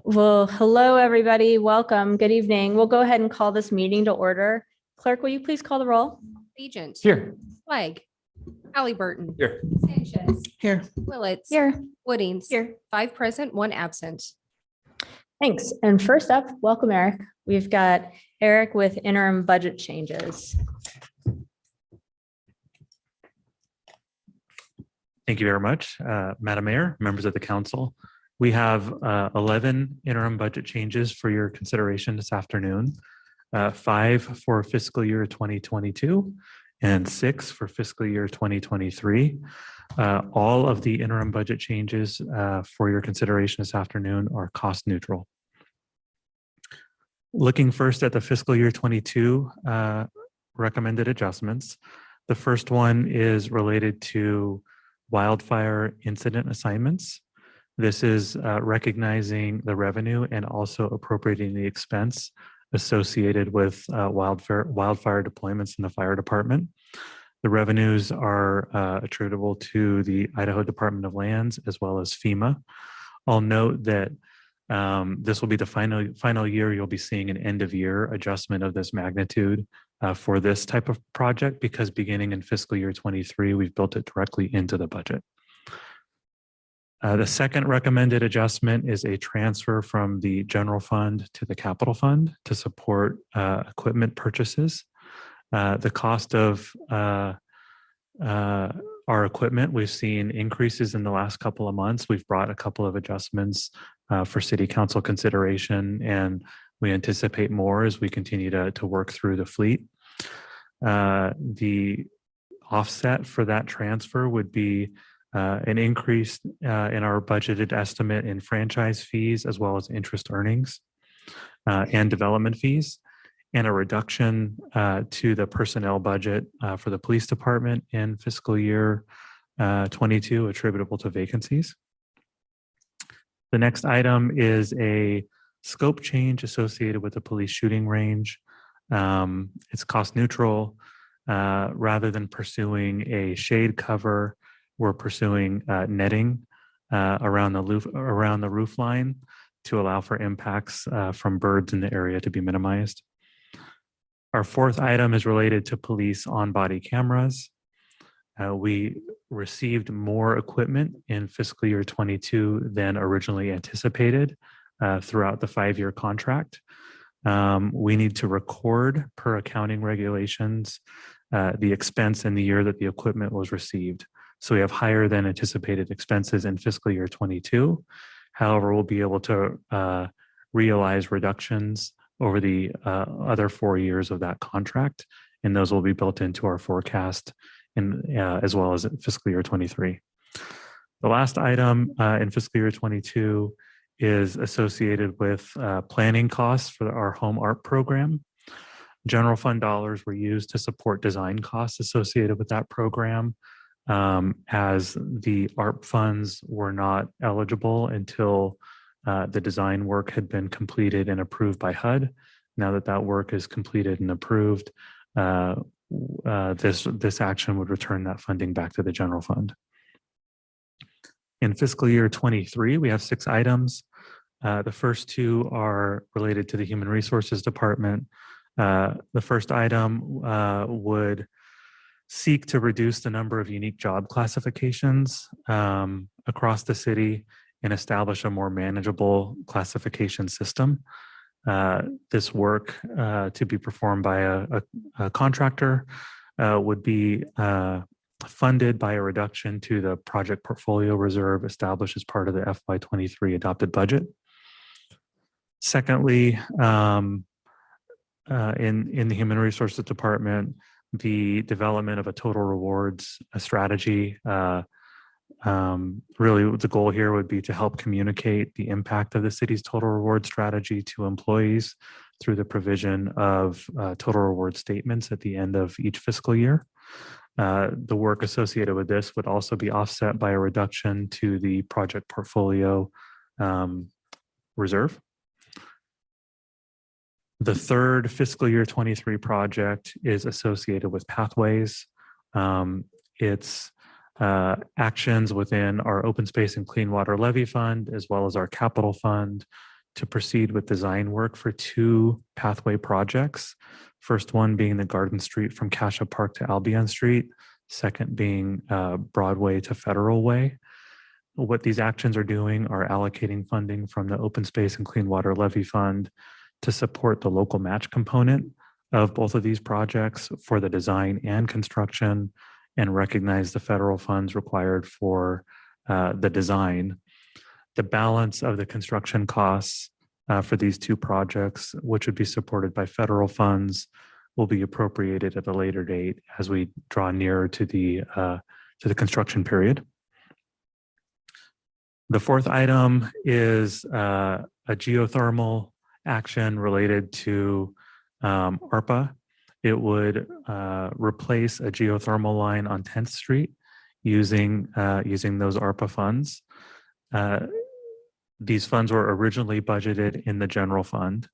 Well, hello, everybody. Welcome. Good evening. We'll go ahead and call this meeting to order. Clerk, will you please call the roll? Agent. Here. Flag. Halliburton. Here. Sanchez. Here. Willits. Here. Woodings. Here. 5 present, 1 absent. Thanks. And first up, welcome, Eric. We've got Eric with interim budget changes. Thank you very much, Madam Mayor, members of the council. We have 11 interim budget changes for your consideration this afternoon, 5 for fiscal year 2022 and 6 for fiscal year 2023. All of the interim budget changes for your consideration this afternoon are cost neutral. Looking first at the fiscal year 22 recommended adjustments. The first one is related to wildfire incident assignments. This is recognizing the revenue and also appropriating the expense associated with wildfire deployments in the fire department. The revenues are attributable to the Idaho Department of Lands as well as FEMA. I'll note that this will be the final year you'll be seeing an end of year adjustment of this magnitude for this type of project, because beginning in fiscal year 23, we've built it directly into the budget. The second recommended adjustment is a transfer from the general fund to the capital fund to support equipment purchases. The cost of our equipment, we've seen increases in the last couple of months. We've brought a couple of adjustments for city council consideration, and we anticipate more as we continue to work through the fleet. The offset for that transfer would be an increase in our budgeted estimate in franchise fees, as well as interest earnings and development fees, and a reduction to the personnel budget for the police department in fiscal year 22 attributable to vacancies. The next item is a scope change associated with the police shooting range. It's cost neutral. Rather than pursuing a shade cover, we're pursuing netting around the roof line to allow for impacts from birds in the area to be minimized. Our fourth item is related to police on-body cameras. We received more equipment in fiscal year 22 than originally anticipated throughout the 5-year contract. We need to record, per accounting regulations, the expense in the year that the equipment was received. So we have higher than anticipated expenses in fiscal year 22. However, we'll be able to realize reductions over the other 4 years of that contract, and those will be built into our forecast as well as fiscal year 23. The last item in fiscal year 22 is associated with planning costs for our home art program. General fund dollars were used to support design costs associated with that program, as the ARP funds were not eligible until the design work had been completed and approved by HUD. Now that that work is completed and approved, this action would return that funding back to the general fund. In fiscal year 23, we have 6 items. The first 2 are related to the Human Resources Department. The first item would seek to reduce the number of unique job classifications across the city and establish a more manageable classification system. This work to be performed by a contractor would be funded by a reduction to the project portfolio reserve established as part of the FY23 adopted budget. Secondly, in the Human Resources Department, the development of a total rewards strategy. Really, the goal here would be to help communicate the impact of the city's total reward strategy to employees through the provision of total reward statements at the end of each fiscal year. The work associated with this would also be offset by a reduction to the project portfolio reserve. The third fiscal year 23 project is associated with pathways. It's actions within our open space and clean water levy fund, as well as our capital fund, to proceed with design work for 2 pathway projects. First one being the Garden Street from Cassia Park to Albion Street. Second being Broadway to Federal Way. What these actions are doing are allocating funding from the Open Space and Clean Water Levy Fund to support the local match component of both of these projects for the design and construction, and recognize the federal funds required for the design. The balance of the construction costs for these 2 projects, which would be supported by federal funds, will be appropriated at a later date as we draw nearer to the construction period. The fourth item is a geothermal action related to ARPA. It would replace a geothermal line on 10th Street using those ARPA funds. These funds were originally budgeted in the general fund,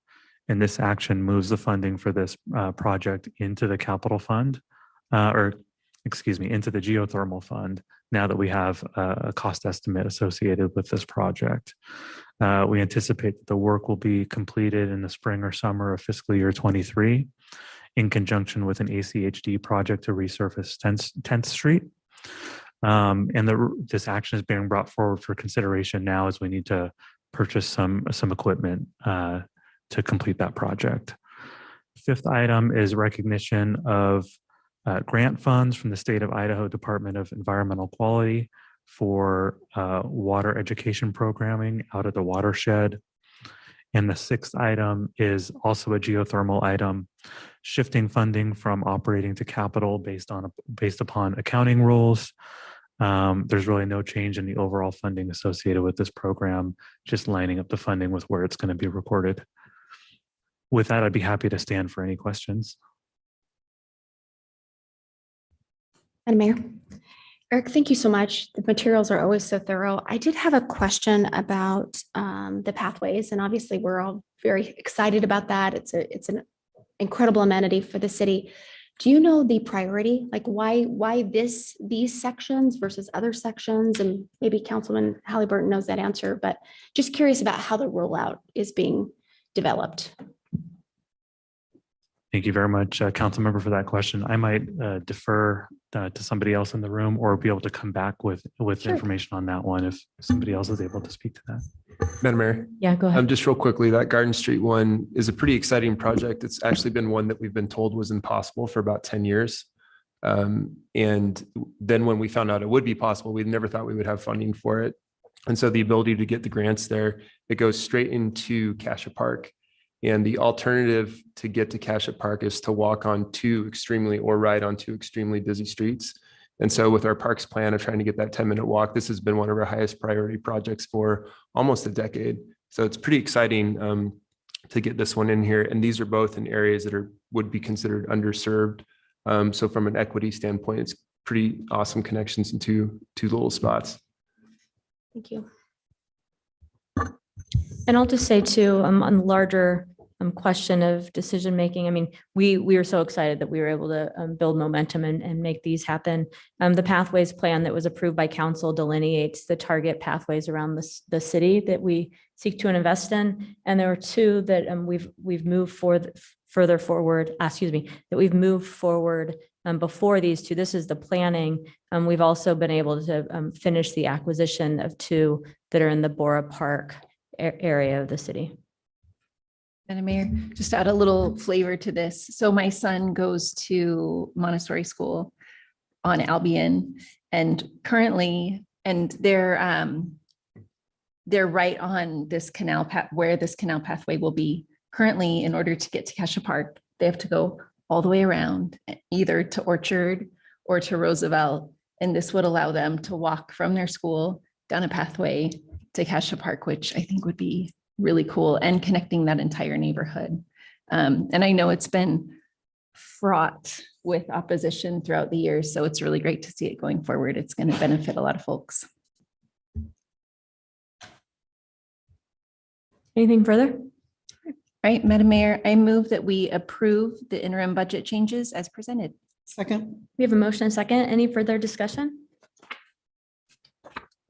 and this action moves the funding for this project into the capital fund, into the geothermal fund, now that we have a cost estimate associated with this project. We anticipate that the work will be completed in the spring or summer of fiscal year 23 in conjunction with an ACHD project to resurface 10th Street. This action is being brought forward for consideration now as we need to purchase some equipment to complete that project. Fifth item is recognition of grant funds from the state of Idaho Department of Environmental Quality for water education programming out of the watershed. And the sixth item is also a geothermal item, shifting funding from operating to capital based upon accounting rules. There's really no change in the overall funding associated with this program, just lining up the funding with where it's going to be recorded. With that, I'd be happy to stand for any questions. Madam Mayor. Eric, thank you so much. The materials are always so thorough. I did have a question about the pathways, and obviously we're all very excited about that. It's an incredible amenity for the city. Do you know the priority, like why these sections versus other sections? And maybe Councilman Halliburton knows that answer, but just curious about how the rollout is being developed. Thank you very much, Council Member, for that question. I might defer to somebody else in the room, or be able to come back with Sure. information on that one if somebody else is able to speak to that. Madam Mayor, Yeah, go ahead. just real quickly, that Garden Street one is a pretty exciting project. It's actually been one that we've been told was impossible for about 10 years. And then when we found out it would be possible, we never thought we would have funding for it. And so the ability to get the grants there, it goes straight into Cassia Park. And the alternative to get to Cassia Park is to walk on or ride on 2 extremely busy streets. And so with our parks plan of trying to get that 10-minute walk, this has been one of our highest priority projects for almost a decade. So it's pretty exciting to get this one in here. And these are both in areas that would be considered underserved. So from an equity standpoint, it's pretty awesome connections into 2 little spots. Thank you. And I'll just say too, on the larger question of decision making, I mean, we were so excited that we were able to build momentum and make these happen. The pathways plan that was approved by council delineates the target pathways around the city that we seek to invest in. And there are 2 that we've moved further forward. That we've moved forward before these 2. This is the planning. We've also been able to finish the acquisition of 2 that are in the Bora Park area of the city. Madam Mayor, just to add a little flavor to this. So my son goes to Montessori school on Albion, and currently, they're right on this canal path where this canal pathway will be. Currently, in order to get to Cassia Park, they have to go all the way around, either to Orchard or to Roosevelt. And this would allow them to walk from their school down a pathway to Cassia Park, which I think would be really cool, and connecting that entire neighborhood. And I know it's been fraught with opposition throughout the years, so it's really great to see it going forward. It's going to benefit a lot of folks. Anything further? All right, Madam Mayor, I move that we approve the interim budget changes as presented. Second. We have a motion and a second. Any further discussion?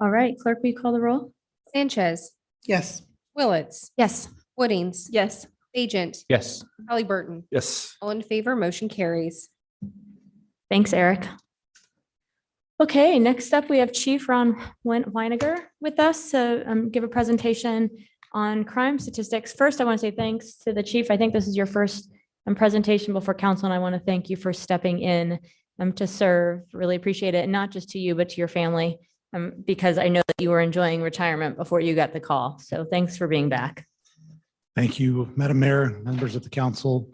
All right, clerk, will you call the roll? Sanchez, Yes. Willetts, Yes. Woodings, Yes. Agent, Yes. Burton. Yes. All in favor, motion carries. Thanks, Eric. Okay, next up, we have Chief Ron Weiniger with us to give a presentation on crime statistics. First, I want to say thanks to the chief. I think this is your first presentation before council, and I want to thank you for stepping in to serve. Really appreciate it, and not just to you, but to your family, because I know that you were enjoying retirement before you got the call. So thanks for being back. Thank you, Madam Mayor, members of the council,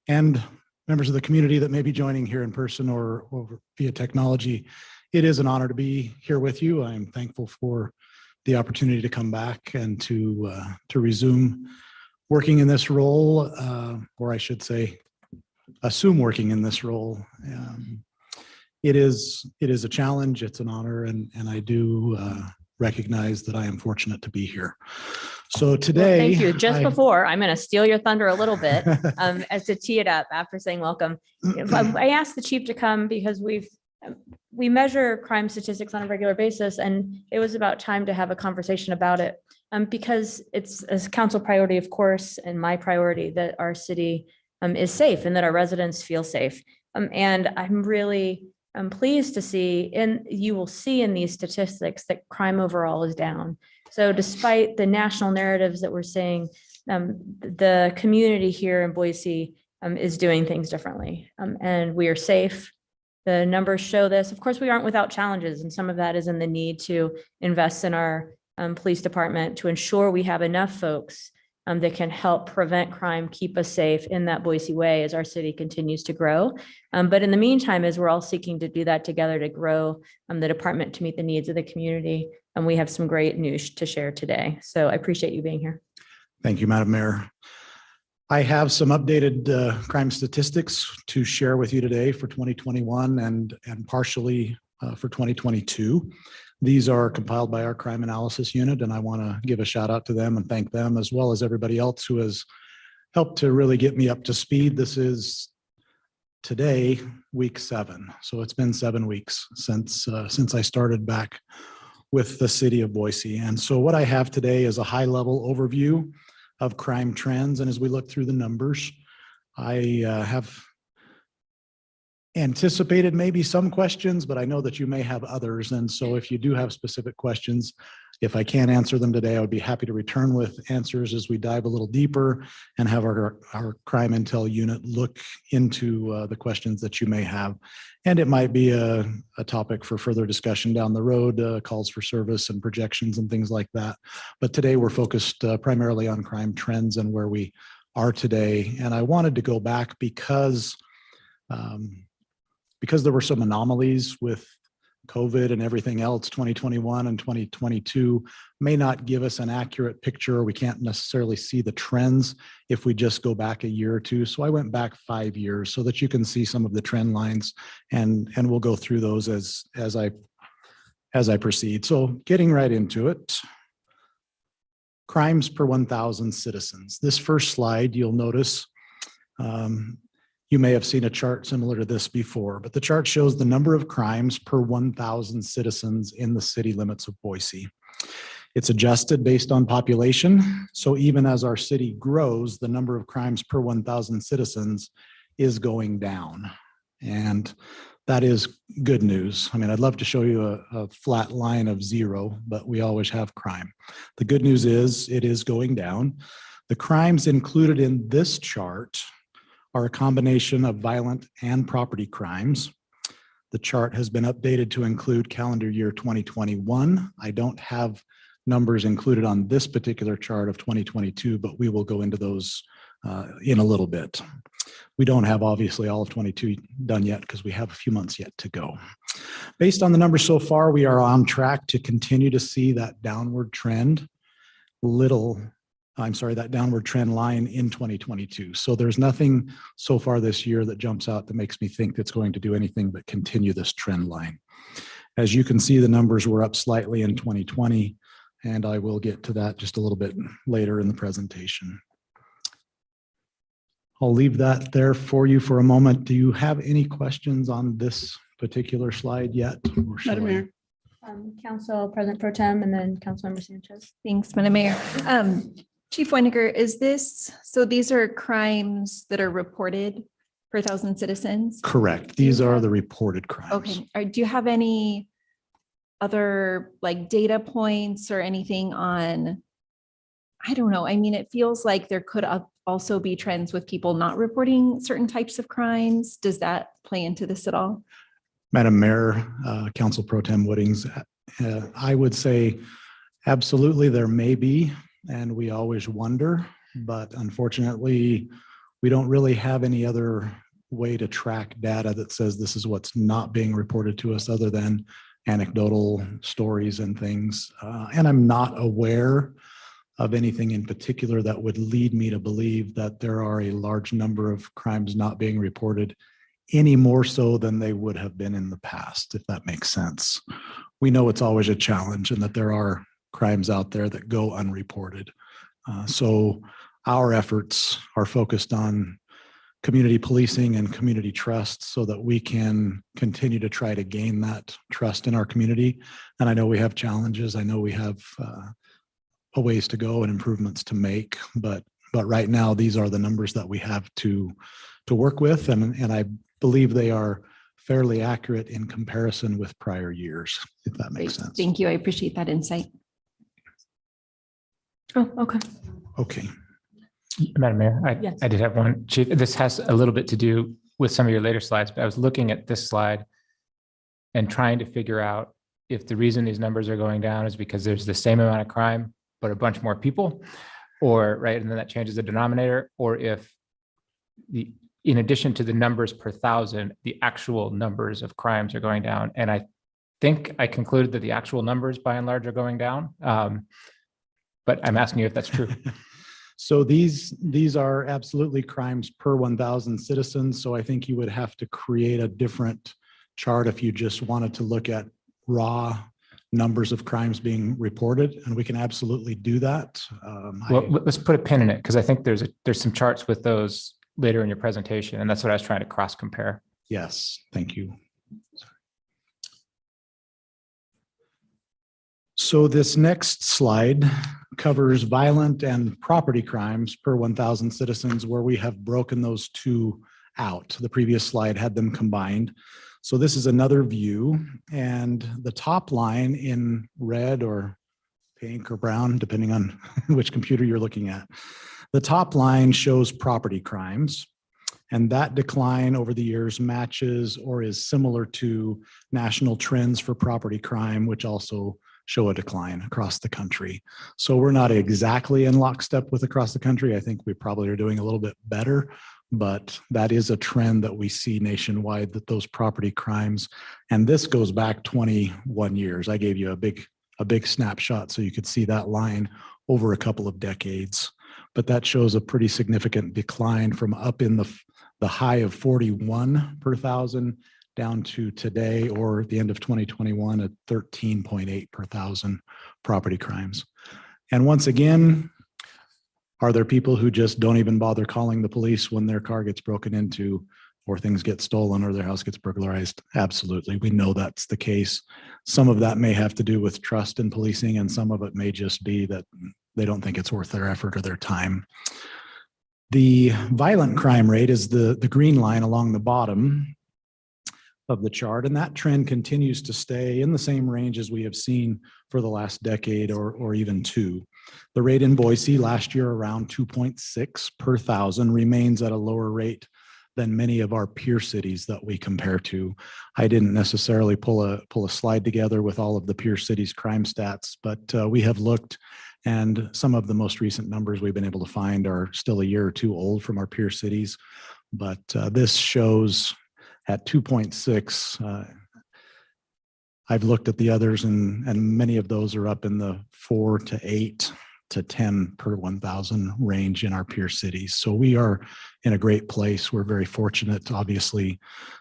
and members of the community that may be joining here in person or via technology. It is an honor to be here with you. I am thankful for the opportunity to come back and to resume working in this role, or I should say, assume working in this role. It is a challenge. It's an honor, and I do recognize that I am fortunate to be here. So today, Thank you. Just I- before, I'm going to steal your thunder a little bit as to tee it up after saying welcome. I asked the chief to come because we measure crime statistics on a regular basis, and it was about time to have a conversation about it. Because it's a council priority, of course, and my priority that our city is safe and that our residents feel safe. And I'm really pleased to see, and you will see in these statistics, that crime overall is down. So despite the national narratives that we're seeing, the community here in Boise is doing things differently, and we are safe. The numbers show this. Of course, we aren't without challenges, and some of that is in the need to invest in our police department to ensure we have enough folks that can help prevent crime, keep us safe in that Boise way as our city continues to grow. But in the meantime, as we're all seeking to do that together to grow the department to meet the needs of the community, and we have some great news to share today. So I appreciate you being here. Thank you, Madam Mayor. I have some updated crime statistics to share with you today for 2021 and partially for 2022. These are compiled by our crime analysis unit, and I want to give a shout out to them and thank them, as well as everybody else who has helped to really get me up to speed. This is today, week 7. So it's been 7 weeks since I started back with the city of Boise. And so what I have today is a high level overview of crime trends. And as we look through the numbers, I have anticipated maybe some questions, but I know that you may have others. And so if you do have specific questions, if I can't answer them today, I would be happy to return with answers as we dive a little deeper and have our crime intel unit look into the questions that you may have. And it might be a topic for further discussion down the road, calls for service and projections and things like that. But today we're focused primarily on crime trends and where we are today. And I wanted to go back because there were some anomalies with COVID and everything else. 2021 and 2022 may not give us an accurate picture. We can't necessarily see the trends if we just go back a year or two. So I went back 5 years so that you can see some of the trend lines, and we'll go through those as I proceed. So getting right into it. Crimes per 1,000 citizens. This first slide, you'll notice, you may have seen a chart similar to this before, but the chart shows the number of crimes per 1,000 citizens in the city limits of Boise. It's adjusted based on population. So even as our city grows, the number of crimes per 1,000 citizens is going down. And that is good news. I mean, I'd love to show you a flat line of 0, but we always have crime. The good news is it is going down. The crimes included in this chart are a combination of violent and property crimes. The chart has been updated to include calendar year 2021. I don't have numbers included on this particular chart of 2022, but we will go into those in a little bit. We don't have obviously all of 22 done yet because we have a few months yet to go. Based on the numbers so far, we are on track to continue to see that downward trend that downward trend line in 2022. So there's nothing so far this year that jumps out that makes me think that's going to do anything but continue this trend line. As you can see, the numbers were up slightly in 2020, and I will get to that just a little bit later in the presentation. I'll leave that there for you for a moment. Do you have any questions on this particular slide yet? Or shall Madam I- Mayor, Council President Pro Tem and then Councilmember Sanchez. Thanks, Madam Mayor. Chief Winiger, is this, so these are crimes that are reported per thousand citizens? Correct. These are the reported crimes. Okay, do you have any other like data points or anything on, I don't know, I mean, it feels like there could also be trends with people not reporting certain types of crimes. Does that play into this at all? Madam Mayor, Council Pro Tem Woodings, I would say absolutely there may be, and we always wonder, but unfortunately, we don't really have any other way to track data that says this is what's not being reported to us other than anecdotal stories and things. And I'm not aware of anything in particular that would lead me to believe that there are a large number of crimes not being reported any more so than they would have been in the past, if that makes sense. We know it's always a challenge and that there are crimes out there that go unreported. So our efforts are focused on community policing and community trust so that we can continue to try to gain that trust in our community. And I know we have challenges. I know we have a ways to go and improvements to make, but right now these are the numbers that we have to work with. And I believe they are fairly accurate in comparison with prior years, if that makes Great. sense. Thank you. I appreciate that insight. Oh, okay. Okay. Madam Mayor, Yes. I did have one. Chief, this has a little bit to do with some of your later slides, but I was looking at this slide and trying to figure out if the reason these numbers are going down is because there's the same amount of crime, but a bunch more people, or right, and then that changes the denominator, or if in addition to the numbers per thousand, the actual numbers of crimes are going down. And I think I concluded that the actual numbers by and large are going down. But I'm asking you if that's true. So these are absolutely crimes per 1,000 citizens. So I think you would have to create a different chart if you just wanted to look at raw numbers of crimes being reported, and we can absolutely do that. Well, let's put a pin in it, because I think there's some charts with those later in your presentation, and that's what I was trying to cross compare. Yes, thank you. So this next slide covers violent and property crimes per 1,000 citizens, where we have broken those two out. The previous slide had them combined. So this is another view, and the top line in red or pink or brown, depending on which computer you're looking at. The top line shows property crimes, and that decline over the years matches or is similar to national trends for property crime, which also show a decline across the country. So we're not exactly in lockstep with across the country. I think we probably are doing a little bit better, but that is a trend that we see nationwide, that those property crimes, and this goes back 21 years. I gave you a big snapshot so you could see that line over a couple of decades, but that shows a pretty significant decline from up in the high of 41 per thousand down to today, or at the end of 2021 at 13.8 per thousand property crimes. And once again, are there people who just don't even bother calling the police when their car gets broken into, or things get stolen, or their house gets burglarized? Absolutely. We know that's the case. Some of that may have to do with trust in policing, and some of it may just be that they don't think it's worth their effort or their time. The violent crime rate is the green line along the bottom of the chart, and that trend continues to stay in the same range as we have seen for the last decade or even two. The rate in Boise last year, around 2.6 per thousand, remains at a lower rate than many of our peer cities that we compare to. I didn't necessarily pull a slide together with all of the peer cities crime stats, but we have looked, and some of the most recent numbers we've been able to find are still a year or two old from our peer cities. But this shows at 2.6, I've looked at the others, and many of those are up in the 4 to 8 to 10 per 1,000 range in our peer cities. So we are in a great place. We're very fortunate, obviously,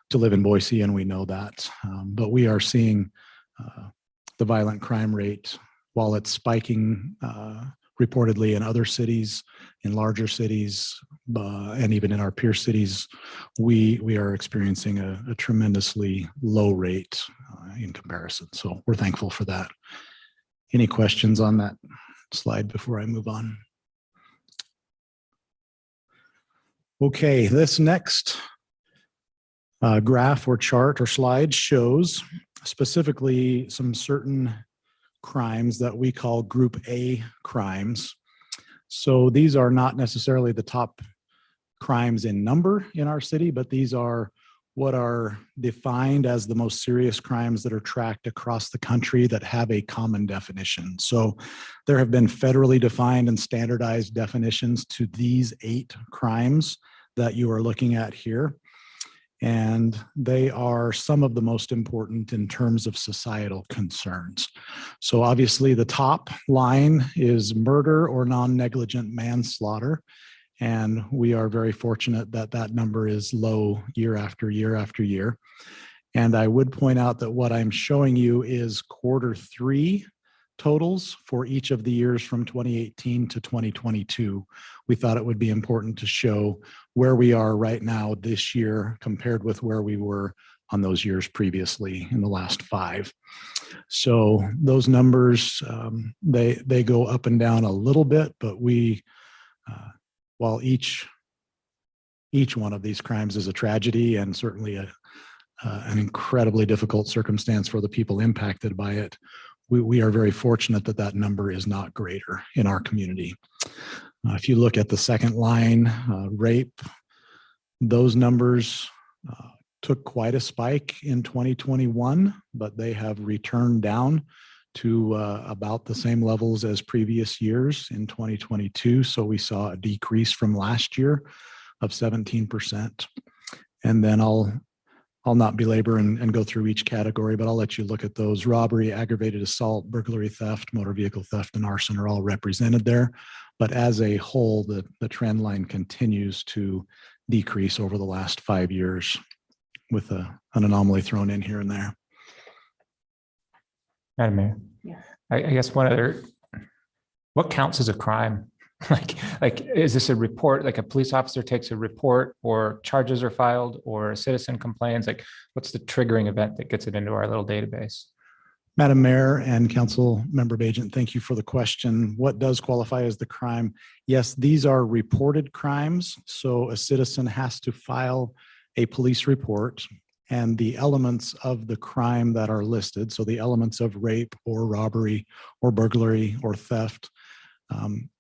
to live in Boise, and we know that. But we are seeing the violent crime rate, while it's spiking reportedly in other cities, in larger cities, and even in our peer cities, we are experiencing a tremendously low rate in comparison. So we're thankful for that. Any questions on that slide before I move on? Okay, this next graph or chart or slide shows specifically some certain crimes that we call Group A crimes. So these are not necessarily the top crimes in number in our city, but these are what are defined as the most serious crimes that are tracked across the country that have a common definition. So there have been federally defined and standardized definitions to these 8 crimes that you are looking at here. And they are some of the most important in terms of societal concerns. So obviously the top line is murder or non-negligent manslaughter. And we are very fortunate that that number is low year after year after year. And I would point out that what I'm showing you is Q3 totals for each of the years from 2018 to 2022. We thought it would be important to show where we are right now this year compared with where we were on those years previously in the last 5. So those numbers, they go up and down a little bit, but we, while each one of these crimes is a tragedy and certainly an incredibly difficult circumstance for the people impacted by it, we are very fortunate that that number is not greater in our community. If you look at the second line, rape, those numbers took quite a spike in 2021, but they have returned down to about the same levels as previous years in 2022. So we saw a decrease from last year of 17%. And then I'll not belabor and go through each category, but I'll let you look at those. Robbery, aggravated assault, burglary, theft, motor vehicle theft, and arson are all represented there. But as a whole, the trend line continues to decrease over the last 5 years with an anomaly thrown in here and there. Madam Mayor. Yeah. I guess what counts as a crime? Like, is this a report, like a police officer takes a report or charges are filed or a citizen complains? Like, what's the triggering event that gets it into our little database? Madam Mayor and Council Member Bajent, thank you for the question. What does qualify as the crime? Yes, these are reported crimes. So a citizen has to file a police report, and the elements of the crime that are listed, so the elements of rape or robbery or burglary or theft,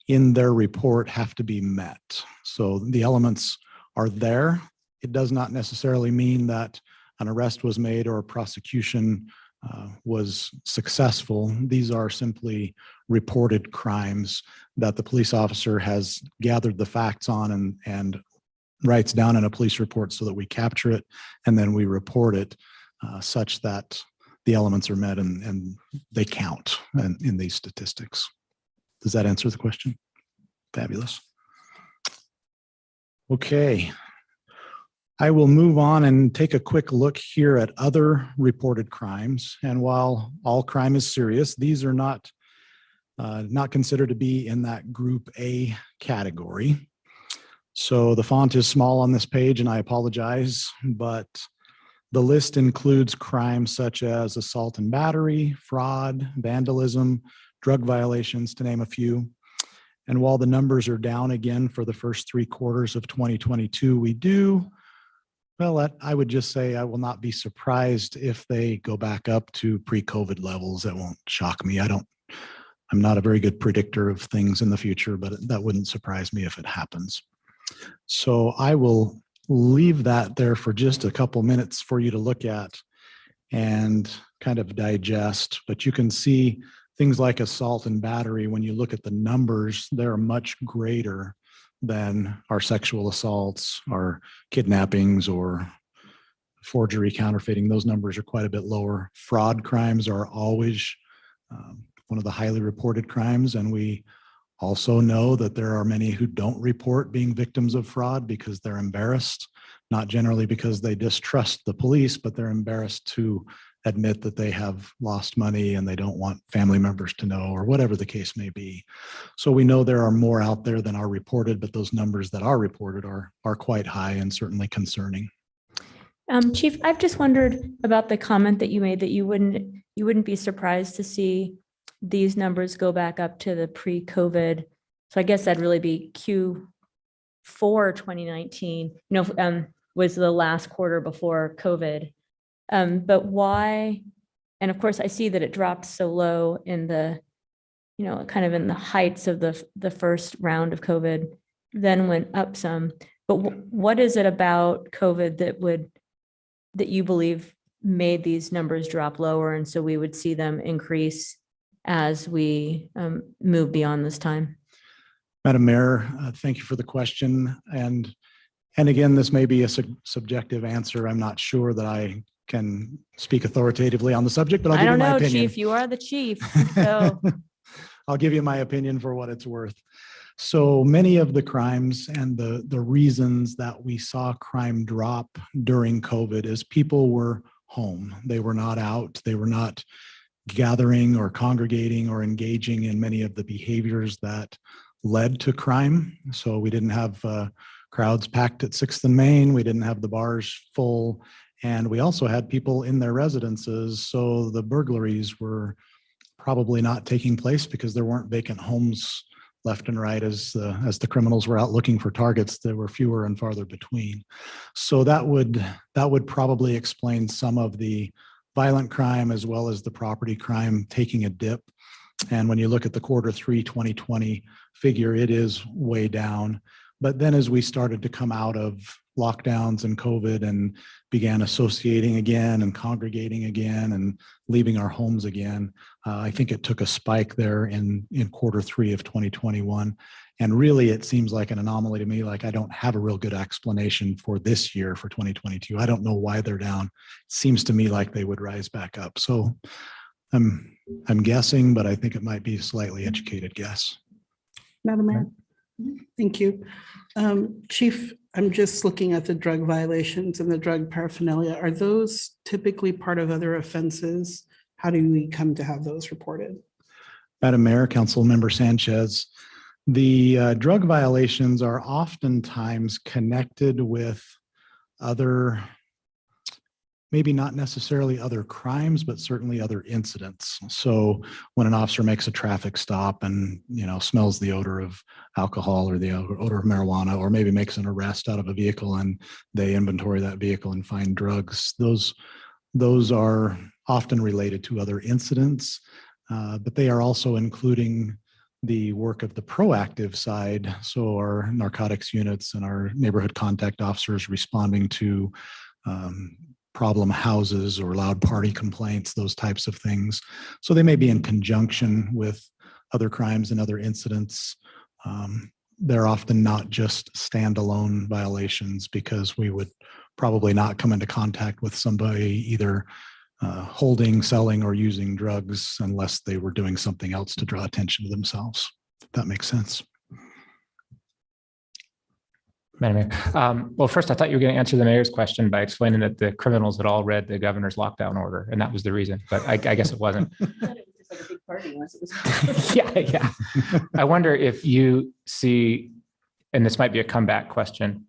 in their report have to be met. So the elements are there. It does not necessarily mean that an arrest was made or a prosecution was successful. These are simply reported crimes that the police officer has gathered the facts on and writes down in a police report so that we capture it and then we report it such that the elements are met and they count in these statistics. Does that answer the question? Fabulous. Okay. I will move on and take a quick look here at other reported crimes. And while all crime is serious, these are not considered to be in that Group A category. So the font is small on this page, and I apologize, but the list includes crimes such as assault and battery, fraud, vandalism, drug violations, to name a few. And while the numbers are down again for the first 3 quarters of 2022, I would just say I will not be surprised if they go back up to pre-COVID levels. That won't shock me. I'm not a very good predictor of things in the future, but that wouldn't surprise me if it happens. So I will leave that there for just a couple minutes for you to look at and kind of digest. But you can see things like assault and battery, when you look at the numbers, they're much greater than our sexual assaults, our kidnappings, or forgery, counterfeiting. Those numbers are quite a bit lower. Fraud crimes are always one of the highly reported crimes, and we also know that there are many who don't report being victims of fraud because they're embarrassed not generally because they distrust the police, but they're embarrassed to admit that they have lost money and they don't want family members to know, or whatever the case may be. So we know there are more out there than are reported, but those numbers that are reported are quite high and certainly concerning. Chief, I've just wondered about the comment that you made that you wouldn't be surprised to see these numbers go back up to the pre-COVID. So I guess that'd really be Q4 2019, was the last quarter before COVID. But why? And of course, I see that it dropped so low in the, kind of in the heights of the first round of COVID, then went up some. But what is it about COVID that you believe made these numbers drop lower, and so we would see them increase as we move beyond this time? Madam Mayor, thank you for the question. And again, this may be a subjective answer. I'm not sure that I can speak authoritatively on the subject, but I'll I give you don't my know, opinion. Chief, you are the chief. So I'll give you my opinion for what it's worth. So many of the crimes and the reasons that we saw crime drop during COVID is people were home. They were not out. They were not gathering or congregating or engaging in many of the behaviors that led to crime. So we didn't have crowds packed at 6th and Main. We didn't have the bars full. And we also had people in their residences. So the burglaries were probably not taking place because there weren't vacant homes left and right as the criminals were out looking for targets. There were fewer and farther between. So that would probably explain some of the violent crime as well as the property crime taking a dip. And when you look at the Q3 2020 figure, it is way down. But then as we started to come out of lockdowns and COVID and began associating again and congregating again and leaving our homes again, I think it took a spike there in Q3 of 2021. And really, it seems like an anomaly to me. Like, I don't have a real good explanation for this year, for 2022. I don't know why they're down. It seems to me like they would rise back up. So I'm guessing, but I think it might be a slightly educated guess. Madam Mayor. Thank you. Chief, I'm just looking at the drug violations and the drug paraphernalia. Are those typically part of other offenses? How do we come to have those reported? Madam Mayor, Council Member Sanchez, the drug violations are oftentimes connected with other, maybe not necessarily other crimes, but certainly other incidents. So when an officer makes a traffic stop and, smells the odor of alcohol or the odor of marijuana, or maybe makes an arrest out of a vehicle and they inventory that vehicle and find drugs, those are often related to other incidents, but they are also including the work of the proactive side. So our narcotics units and our neighborhood contact officers responding to problem houses or loud party complaints, those types of things. So they may be in conjunction with other crimes and other incidents. They're often not just standalone violations, because we would probably not come into contact with somebody either holding, selling, or using drugs unless they were doing something else to draw attention to themselves. If that makes sense. Madam Mayor. Well, first, I thought you were going to answer the mayor's question by explaining that the criminals had all read the governor's lockdown order, and that was the reason, but I guess it wasn't. Yeah. I wonder if you see, and this might be a comeback question,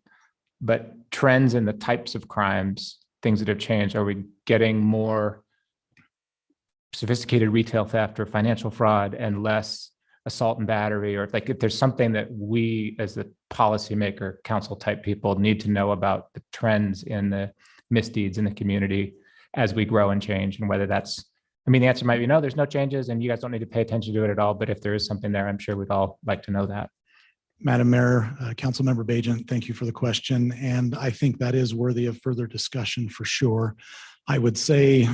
but trends in the types of crimes, things that have changed. Are we getting more sophisticated retail theft or financial fraud and less assault and battery? Or like, if there's something that we as the policymaker, council type people need to know about the trends in the misdeeds in the community as we grow and change, and whether that's, the answer might be no, there's no changes and you guys don't need to pay attention to it at all. But if there is something there, I'm sure we'd all like to know that. Madam Mayor, Councilmember Bajent, thank you for the question. And I think that is worthy of further discussion for sure. I would say,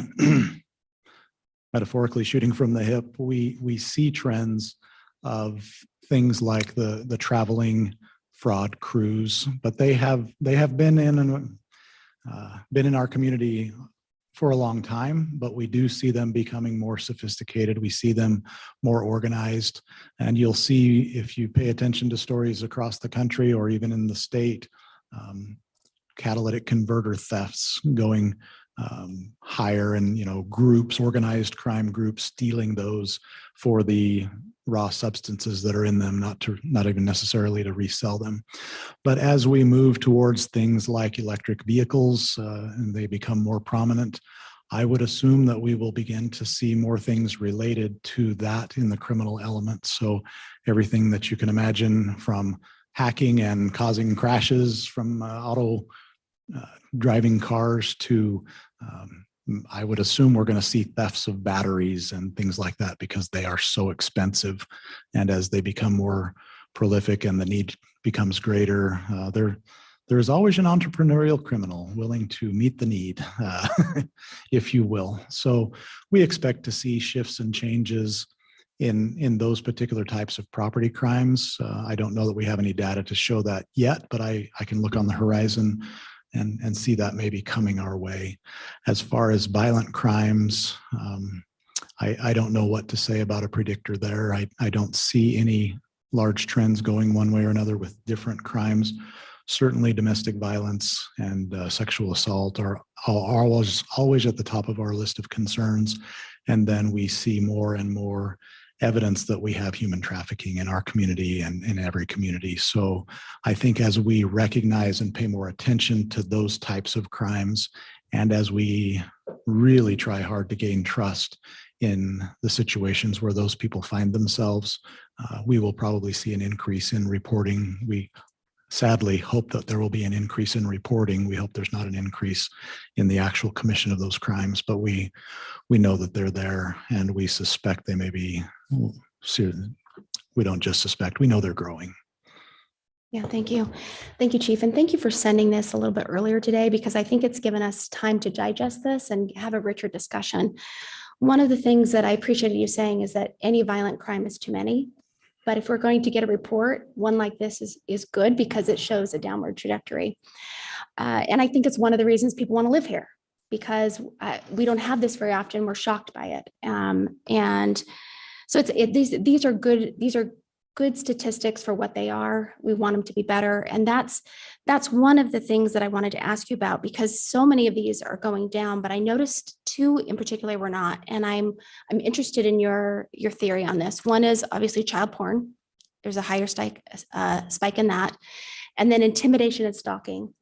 metaphorically shooting from the hip, we see trends of things like the traveling fraud crews, but they have been in our community for a long time, but we do see them becoming more sophisticated. We see them more organized, and you'll see, if you pay attention to stories across the country or even in the state, catalytic converter thefts going higher, and groups, organized crime groups, stealing those for the raw substances that are in them, not even necessarily to resell them. But as we move towards things like electric vehicles and they become more prominent, I would assume that we will begin to see more things related to that in the criminal element. So everything that you can imagine, from hacking and causing crashes from driving cars to I would assume we're going to see thefts of batteries and things like that, because they are so expensive. And as they become more prolific and the need becomes greater, there's always an entrepreneurial criminal willing to meet the need, if you will. So we expect to see shifts and changes in those particular types of property crimes. I don't know that we have any data to show that yet, but I can look on the horizon and see that maybe coming our way. As far as violent crimes, I don't know what to say about a predictor there. I don't see any large trends going one way or another with different crimes. Certainly domestic violence and sexual assault are always at the top of our list of concerns. And then we see more and more evidence that we have human trafficking in our community and in every community. So I think as we recognize and pay more attention to those types of crimes, and as we really try hard to gain trust in the situations where those people find themselves, we will probably see an increase in reporting. We sadly hope that there will be an increase in reporting. We hope there's not an increase in the actual commission of those crimes, but we know that they're there, and we suspect they may be. We don't just suspect, we know they're growing. Yeah, thank you. Thank you, Chief. And thank you for sending this a little bit earlier today, because I think it's given us time to digest this and have a richer discussion. One of the things that I appreciated you saying is that any violent crime is too many. But if we're going to get a report, one like this is good, because it shows a downward trajectory. And I think it's one of the reasons people want to live here, because we don't have this very often. We're shocked by it. And so these are good statistics for what they are. We want them to be better. And that's one of the things that I wanted to ask you about, because so many of these are going down, but I noticed two in particular were not. And I'm interested in your theory on this. One is obviously child porn. There's a higher spike in that. And then intimidation and stalking.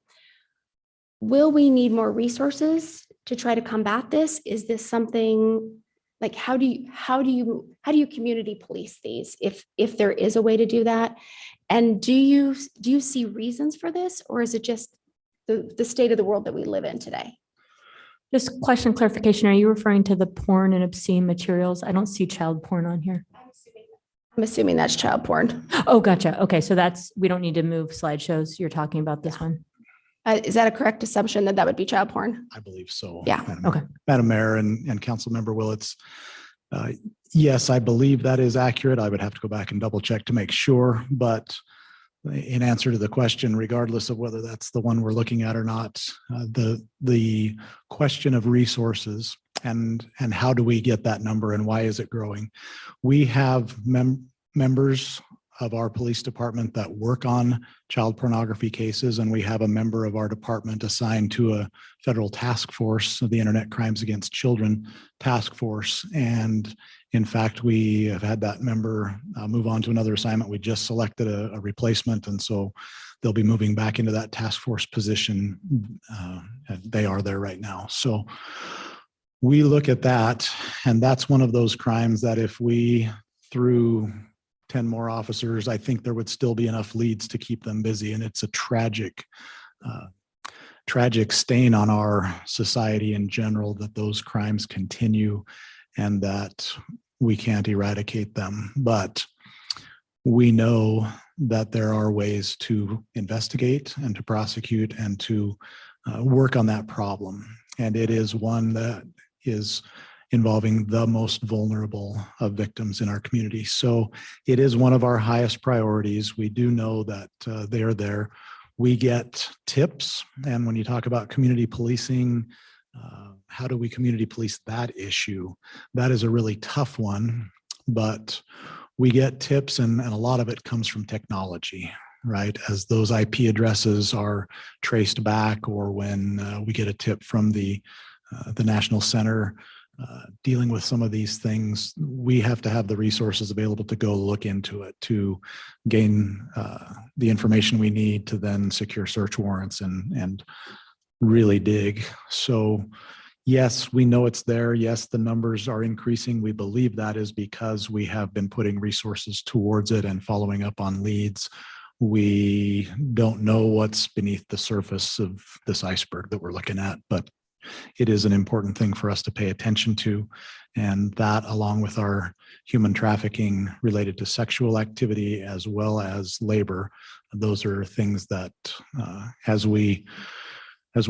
Will we need more resources to try to combat this? Is this something like, how do you community police these, if there is a way to do that? And do you see reasons for this, or is it just the state of the world that we live in today? Just question clarification. Are you referring to the porn and obscene materials? I don't see child porn on here. I'm assuming that's child porn. Oh, gotcha. Okay. So we don't need to move slideshows. You're talking about this one. Is that a correct assumption that would be child porn? I believe so. Yeah. Okay. Madam Mayor and Council Member Willits, yes, I believe that is accurate. I would have to go back and double check to make sure, but in answer to the question, regardless of whether that's the one we're looking at or not, the question of resources and how do we get that number and why is it growing? We have members of our police department that work on child pornography cases, and we have a member of our department assigned to a federal task force of the Internet Crimes Against Children task force. And in fact, we have had that member move on to another assignment. We just selected a replacement, and so they'll be moving back into that task force position. They are there right now. So we look at that, and that's one of those crimes that if we threw 10 more officers, I think there would still be enough leads to keep them busy. And it's a tragic stain on our society in general that those crimes continue and that we can't eradicate them. But we know that there are ways to investigate and to prosecute and to work on that problem. And it is one that is involving the most vulnerable of victims in our community. So it is one of our highest priorities. We do know that they are there. We get tips. And when you talk about community policing, how do we community police that issue? That is a really tough one, but we get tips, and a lot of it comes from technology. right? As those IP addresses are traced back, or when we get a tip from the National Center dealing with some of these things, we have to have the resources available to go look into it, to gain the information we need to then secure search warrants and really dig. So yes, we know it's there. Yes, the numbers are increasing. We believe that is because we have been putting resources towards it and following up on leads. We don't know what's beneath the surface of this iceberg that we're looking at, but it is an important thing for us to pay attention to. And that, along with our human trafficking related to sexual activity as well as labor, those are things that as we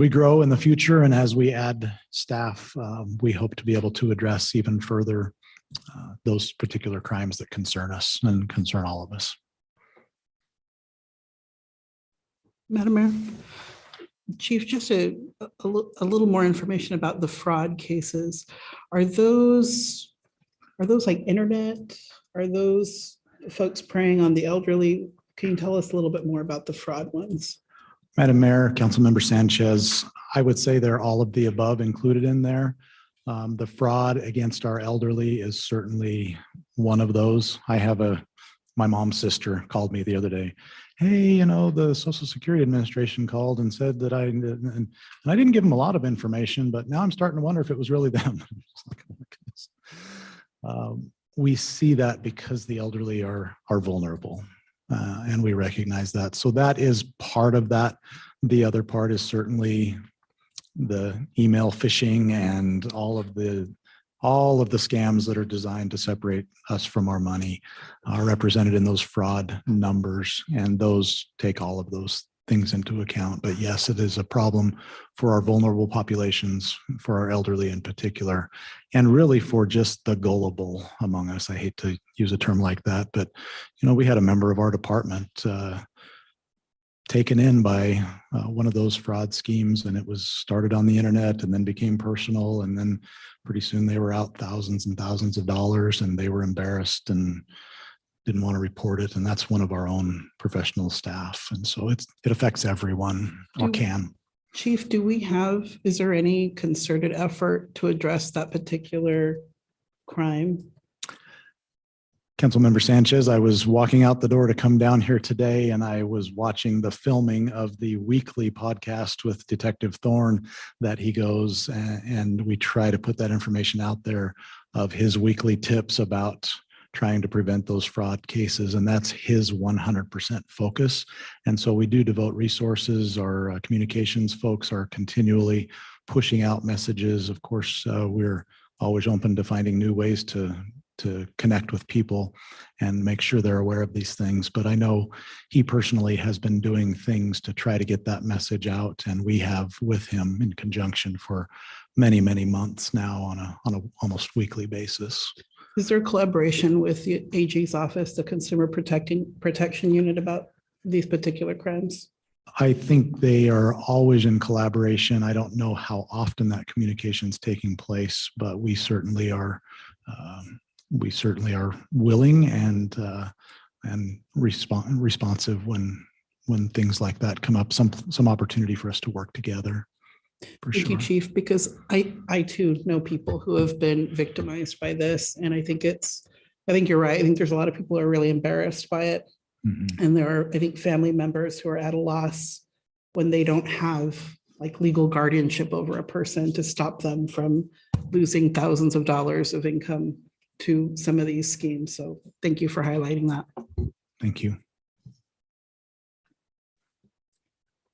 grow in the future and as we add staff, we hope to be able to address even further those particular crimes that concern us and concern all of us. Madam Mayor, Chief, just a little more information about the fraud cases. Are those like internet? Are those folks preying on the elderly? Can you tell us a little bit more about the fraud ones? Madam Mayor, Councilmember Sanchez, I would say they're all of the above included in there. The fraud against our elderly is certainly one of those. My mom's sister called me the other day. Hey, the Social Security Administration called and said that and I didn't give them a lot of information, but now I'm starting to wonder if it was really them. We see that because the elderly are vulnerable, and we recognize that. So that is part of that. The other part is certainly the email phishing and all of the scams that are designed to separate us from our money are represented in those fraud numbers, and those take all of those things into account. But yes, it is a problem for our vulnerable populations, for our elderly in particular, and really for just the gullible among us. I hate to use a term like that, but we had a member of our department taken in by one of those fraud schemes, and it was started on the internet and then became personal, and then pretty soon they were out thousands and thousands of dollars, and they were embarrassed and didn't want to report it. And that's one of our own professional staff, and so it affects everyone, or can. Chief, is there any concerted effort to address that particular crime? Councilmember Sanchez, I was walking out the door to come down here today, and I was watching the filming of the weekly podcast with Detective Thorne that he goes, and we try to put that information out there of his weekly tips about trying to prevent those fraud cases. And that's his 100% focus. And so we do devote resources. Our communications folks are continually pushing out messages. Of course, we're always open to finding new ways to connect with people and make sure they're aware of these things. But I know he personally has been doing things to try to get that message out, and we have with him in conjunction for many, many months now on a almost weekly basis. Is there collaboration with the AG's office, the Consumer Protection Unit, about these particular crimes? I think they are always in collaboration. I don't know how often that communication is taking place, but we certainly are willing and responsive when things like that come up. Some opportunity for us to work together. Thank you, Chief, because I too know people who have been victimized by this, and I think you're right. I think there's a lot of people who are really embarrassed by it. Mm-hmm. And there are, I think, family members who are at a loss when they don't have like legal guardianship over a person to stop them from losing thousands of dollars of income to some of these schemes. So thank you for highlighting that. Thank you.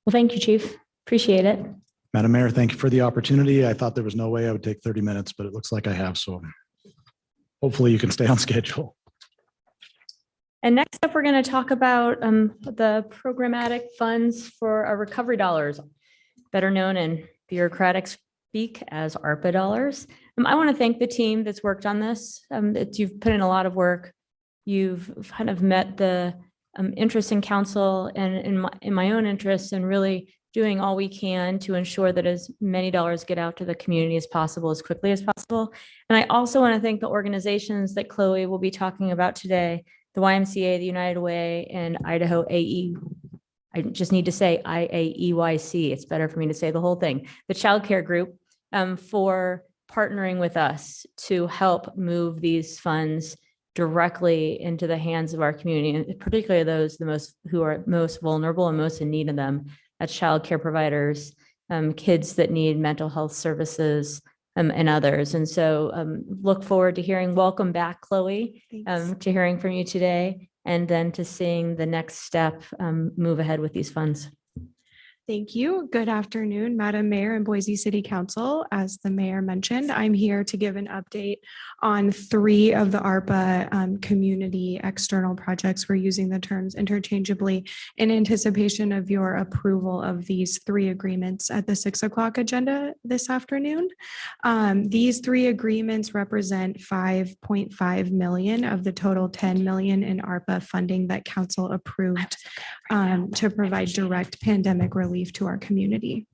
Well, thank you, Chief. Appreciate it. Madam Mayor, thank you for the opportunity. I thought there was no way I would take 30 minutes, but it looks like I have. So hopefully you can stay on schedule. And next up, we're going to talk about the programmatic funds for our recovery dollars, better known in bureaucratic speak as ARPA dollars. I want to thank the team that's worked on this. You've put in a lot of work. You've kind of met the interest in council and in my own interest, and really doing all we can to ensure that as many dollars get out to the community as possible, as quickly as possible. And I also want to thank the organizations that Chloe will be talking about today the YMCA, the United Way, and Idaho AE. I just need to say IAEYC. It's better for me to say the whole thing. The child care group for partnering with us to help move these funds directly into the hands of our community, and particularly those who are most vulnerable and most in need of them. That's child care providers, kids that need mental health services, and others. And so look forward to hearing. Welcome back, Chloe, Thanks. to hearing from you today, and then to seeing the next step move ahead with these funds. Thank you. Good afternoon, Madam Mayor and Boise City Council. As the mayor mentioned, I'm here to give an update on 3 of the ARPA community external projects. We're using the terms interchangeably in anticipation of your approval of these 3 agreements at the 6 o'clock agenda this afternoon. These 3 agreements represent 5.5 million of the total 10 million in ARPA funding that council approved to provide direct pandemic relief to our community.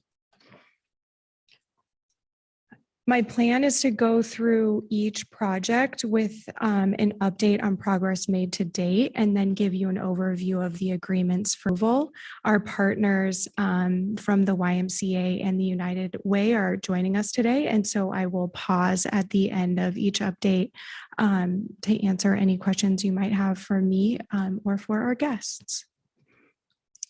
My plan is to go through each project with an update on progress made to date, and then give you an overview of the agreements for approval. Our partners from the YMCA and the United Way are joining us today, and so I will pause at the end of each update to answer any questions you might have for me or for our guests.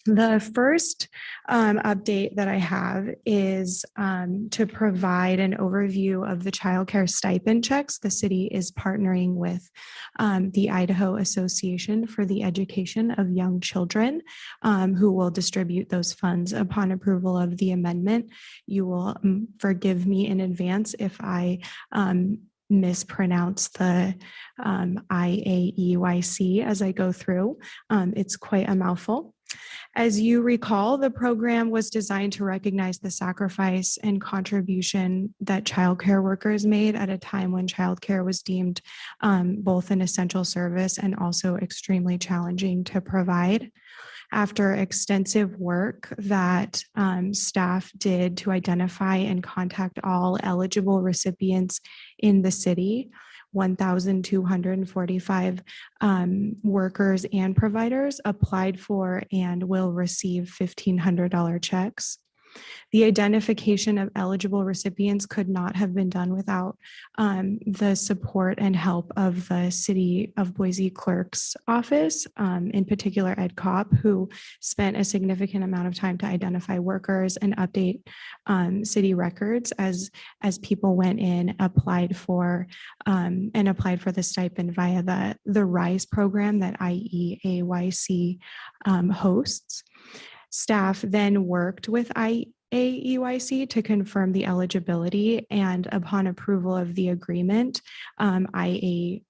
The first update that I have is to provide an overview of the childcare stipend checks. The city is partnering with the Idaho Association for the Education of Young Children, who will distribute those funds upon approval of the amendment. You will forgive me in advance if I mispronounce the IAEYC as I go through. It's quite a mouthful. As you recall, the program was designed to recognize the sacrifice and contribution that childcare workers made at a time when childcare was deemed both an essential service and also extremely challenging to provide. After extensive work that staff did to identify and contact all eligible recipients in the city, 1,245 workers and providers applied for and will receive $1,500 checks. The identification of eligible recipients could not have been done without the support and help of the City of Boise Clerk's office, in particular Ed Kopp, who spent a significant amount of time to identify workers and update city records as people went in, applied for the stipend via the RISE program that IEAYC hosts. Staff then worked with IAEYC to confirm the eligibility, and upon approval of the agreement, IAEYC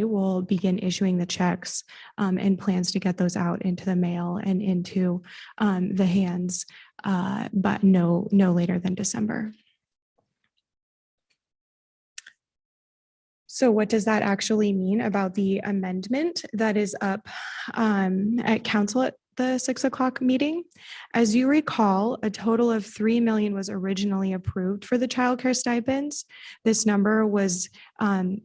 will begin issuing the checks and plans to get those out into the mail and into the hands, but no later than December. So what does that actually mean about the amendment that is up at council at the 6 o'clock meeting? As you recall, a total of 3 million was originally approved for the childcare stipends. This number was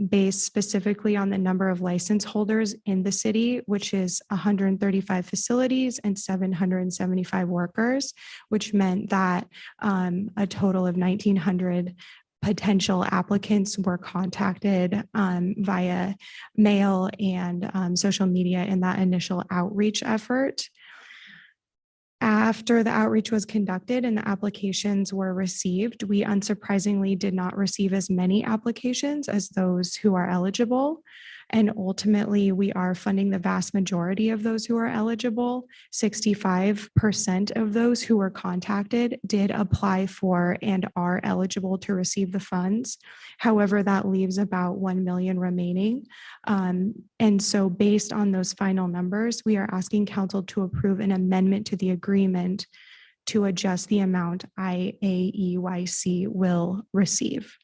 based specifically on the number of license holders in the city, which is 135 facilities and 775 workers, which meant that a total of 1,900 potential applicants were contacted via mail and social media in that initial outreach effort. After the outreach was conducted and the applications were received, we unsurprisingly did not receive as many applications as those who are eligible. And ultimately, we are funding the vast majority of those who are eligible. 65% of those who were contacted did apply for and are eligible to receive the funds. However, that leaves about 1 million remaining. And so based on those final numbers, we are asking council to approve an amendment to the agreement to adjust the amount IAEYC will receive.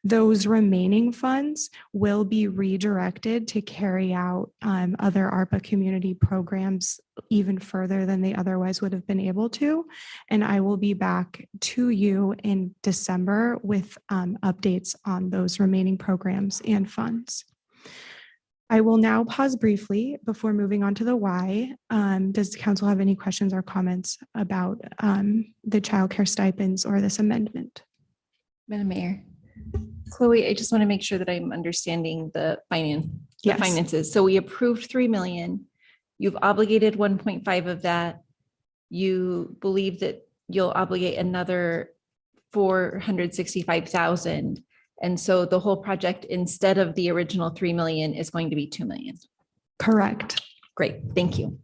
Those remaining funds will be redirected to carry out other ARPA community programs even further than they otherwise would have been able to. And I will be back to you in December with updates on those remaining programs and funds. I will now pause briefly before moving on to the why. Does the council have any questions or comments about the childcare stipends or this amendment? Madam Mayor. Chloe, I just want to make sure that I'm understanding the Yes. finances. So we approved 3 million. You've obligated 1.5 of that. You believe that you'll obligate another 465,000. And so the whole project, instead of the original 3 million, is going to be 2 million. Correct. Great, thank you.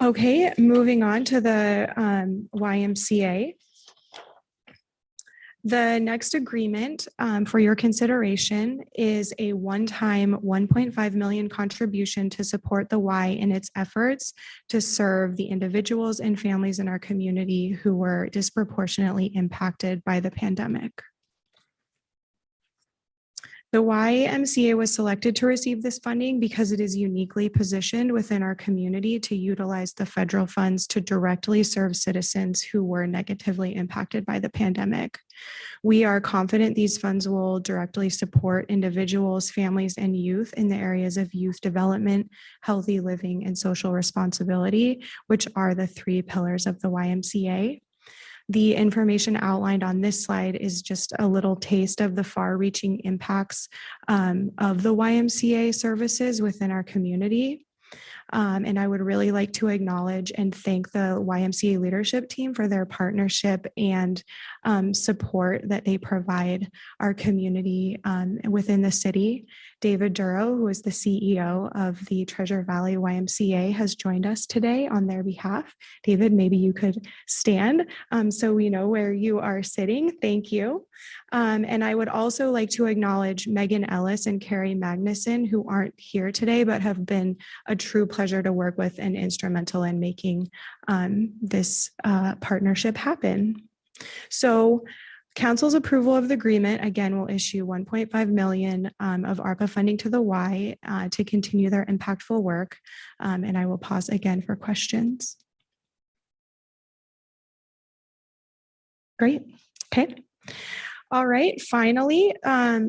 Okay, moving on to the YMCA. The next agreement for your consideration is a one-time 1.5 million contribution to support the Y in its efforts to serve the individuals and families in our community who were disproportionately impacted by the pandemic. The YMCA was selected to receive this funding because it is uniquely positioned within our community to utilize the federal funds to directly serve citizens who were negatively impacted by the pandemic. We are confident these funds will directly support individuals, families, and youth in the areas of youth development, healthy living, and social responsibility, which are the 3 pillars of the YMCA. The information outlined on this slide is just a little taste of the far-reaching impacts of the YMCA services within our community. And I would really like to acknowledge and thank the YMCA leadership team for their partnership and support that they provide our community within the city. David Duro, who is the CEO of the Treasure Valley YMCA, has joined us today on their behalf. David, maybe you could stand so we know where you are sitting. Thank you. And I would also like to acknowledge Megan Ellis and Carrie Magnuson, who aren't here today, but have been a true pleasure to work with and instrumental in making this partnership happen. So council's approval of the agreement, again, will issue 1.5 million of ARPA funding to the Y to continue their impactful work. And I will pause again for questions. Great. Okay. All right. Finally,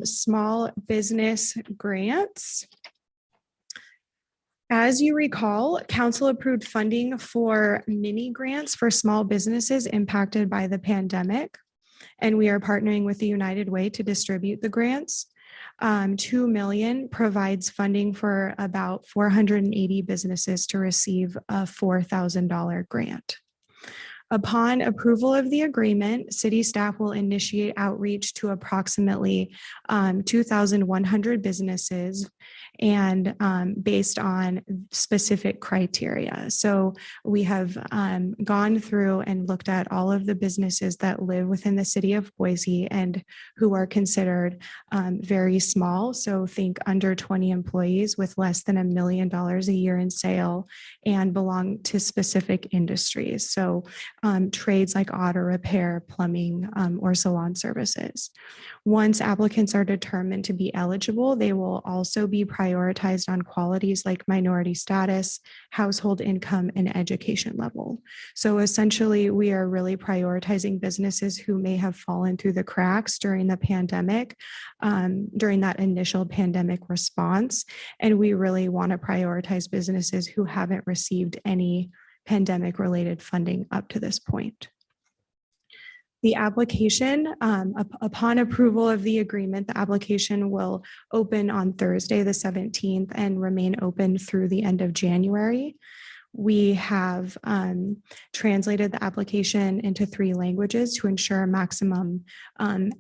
small business grants. As you recall, council approved funding for mini grants for small businesses impacted by the pandemic, and we are partnering with the United Way to distribute the grants. 2 million provides funding for about 480 businesses to receive a $4,000 grant. Upon approval of the agreement, city staff will initiate outreach to approximately 2,100 businesses and based on specific criteria. So we have gone through and looked at all of the businesses that live within the city of Boise and who are considered very small. So think under 20 employees with less than $1 million a year in sale and belong to specific industries. So trades like auto repair, plumbing, or salon services. Once applicants are determined to be eligible, they will also be prioritized on qualities like minority status, household income, and education level. So essentially, we are really prioritizing businesses who may have fallen through the cracks during the pandemic, during that initial pandemic response. And we really want to prioritize businesses who haven't received any pandemic-related funding up to this point. The application, upon approval of the agreement, the application will open on Thursday, the 17th, and remain open through the end of January. We have translated the application into 3 languages to ensure maximum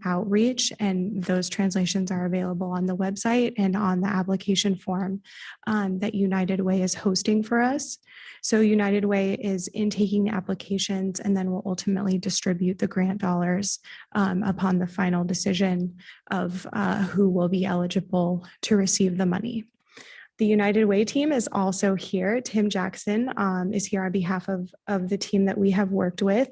outreach, and those translations are available on the website and on the application form that United Way is hosting for us. So United Way is intaking the applications and then will ultimately distribute the grant dollars upon the final decision of who will be eligible to receive the money. The United Way team is also here. Tim Jackson is here on behalf of the team that we have worked with.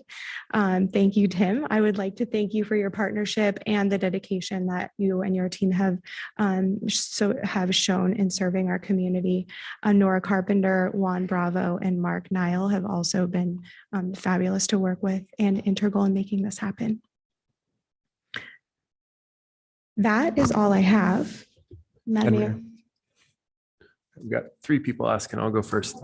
Thank you, Tim. I would like to thank you for your partnership and the dedication that you and your team have shown in serving our community. Nora Carpenter, Juan Bravo, and Mark Nile have also been fabulous to work with and integral in making this happen. That is all I have. Madam And Mayor. We've got three people asking. I'll go first.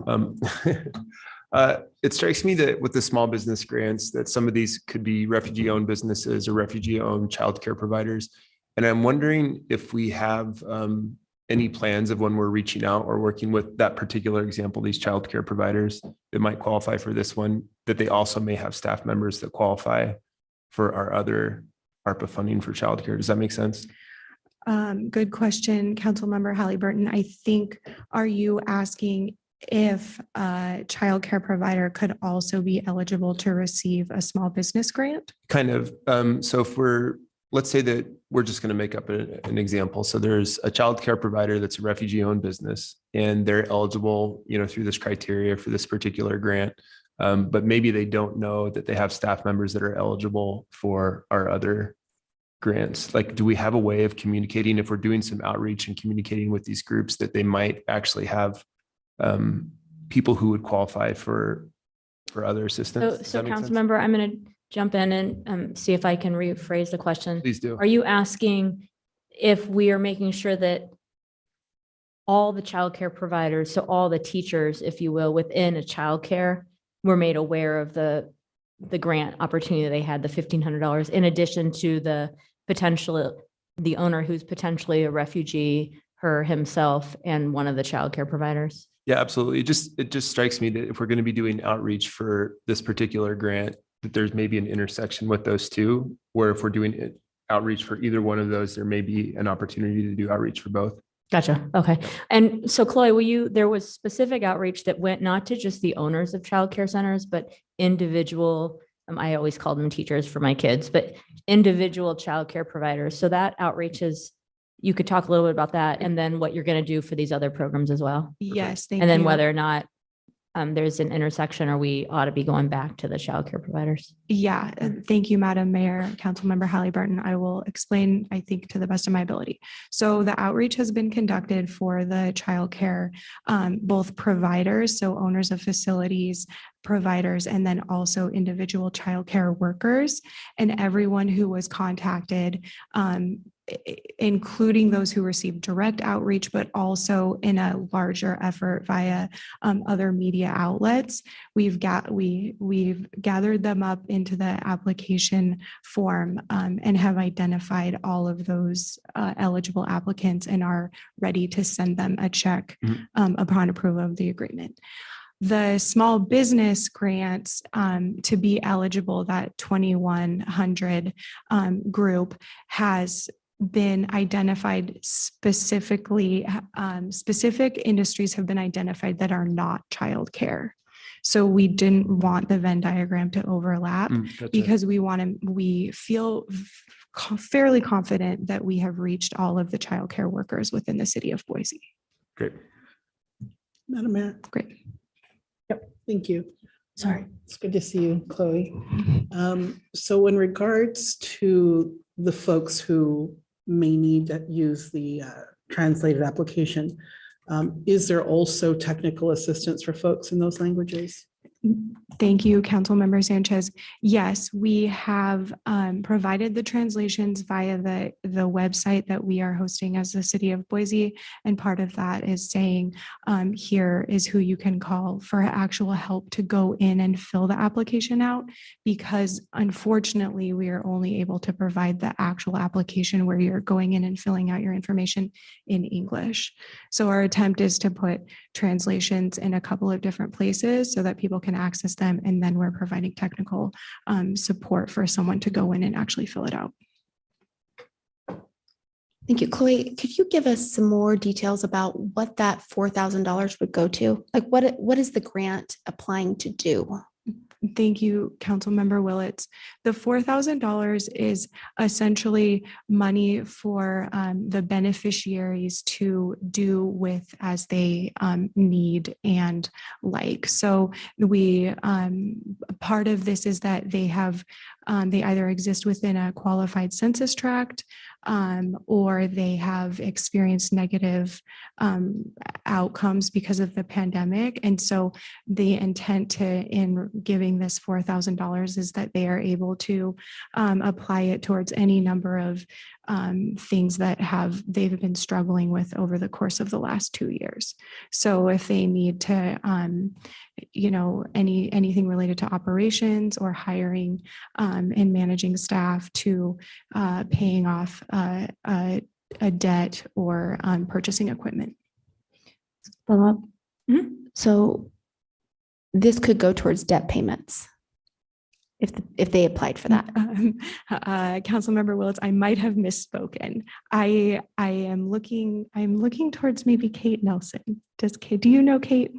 It strikes me that with the small business grants, that some of these could be refugee-owned businesses or refugee-owned childcare providers. And I'm wondering if we have any plans of when we're reaching out or working with that particular example, these childcare providers that might qualify for this one, that they also may have staff members that qualify for our other ARPA funding for childcare. Does that make sense? Good question, Councilmember Halliburton. I think, are you asking if a childcare provider could also be eligible to receive a small business grant? Kind of. So if let's say that we're just going to make up an example. So there's a childcare provider that's a refugee-owned business, and they're eligible, through this criteria for this particular grant. But maybe they don't know that they have staff members that are eligible for our other grants. Like, do we have a way of communicating if we're doing some outreach and communicating with these groups that they might actually have people who would qualify for other assistance? Does So that make sense? Councilmember, I'm going to jump in and see if I can rephrase the question. Please do. Are you asking if we are making sure that all the childcare providers, so all the teachers, if you will, within a childcare were made aware of the grant opportunity they had, the $1,500, in addition to the owner who's potentially a refugee, her, himself, and one of the childcare providers? Yeah, absolutely. It just strikes me that if we're going to be doing outreach for this particular grant, that there's maybe an intersection with those two, where if we're doing outreach for either one of those, there may be an opportunity to do outreach for both. Gotcha. Okay. And so Chloe, there was specific outreach that went not to just the owners of childcare centers, but individual, I always call them teachers for my kids, but individual childcare providers. So that outreach you could talk a little bit about that, and then what you're going to do for these other programs as well. Yes, thank And then you. whether or not there's an intersection, or we ought to be going back to the childcare providers. Yeah, thank you, Madam Mayor, Councilmember Halliburton. I will explain, I think, to the best of my ability. So the outreach has been conducted for the childcare, both providers, so owners of facilities, providers, and then also individual childcare workers, and everyone who was contacted, including those who received direct outreach, but also in a larger effort via other media outlets. We've gathered them up into the application form and have identified all of those eligible applicants and are ready to send them a check upon approval of the agreement. The small business grants, to be eligible, that 2,100 group has been identified specifically. Specific industries have been identified that are not childcare. So we didn't want the Venn diagram to overlap because we feel fairly confident that we have reached all of the childcare workers within the city of Boise. Great. Madam Mayor. Great. Yep. Thank you. Sorry. It's good to see you, Chloe. So in regards to the folks who may need to use the translated application, is there also technical assistance for folks in those languages? Thank you, Councilmember Sanchez. Yes, we have provided the translations via the website that we are hosting as the city of Boise. And part of that is saying, here is who you can call for actual help to go in and fill the application out, because unfortunately, we are only able to provide the actual application where you're going in and filling out your information in English. So our attempt is to put translations in a couple of different places so that people can access them, and then we're providing technical support for someone to go in and actually fill it out. Thank you. Chloe, could you give us some more details about what that $4,000 would go to? Like what is the grant applying to do? Thank you, Councilmember Willits. The $4,000 is essentially money for the beneficiaries to do with as they need and like. So we part of this is that they have they either exist within a qualified census tract, or they have experienced negative outcomes because of the pandemic. And so the intent in giving this $4,000 is that they are able to apply it towards any number of things that they've been struggling with over the course of the last 2 years. So if they need to, anything related to operations or hiring and managing staff to paying off a debt or purchasing equipment. Follow-up. Mhm. So this could go towards debt payments if they applied for that. Councilmember Willetts, I might have misspoken. I'm looking towards maybe Kate Nelson. Do you know Kate?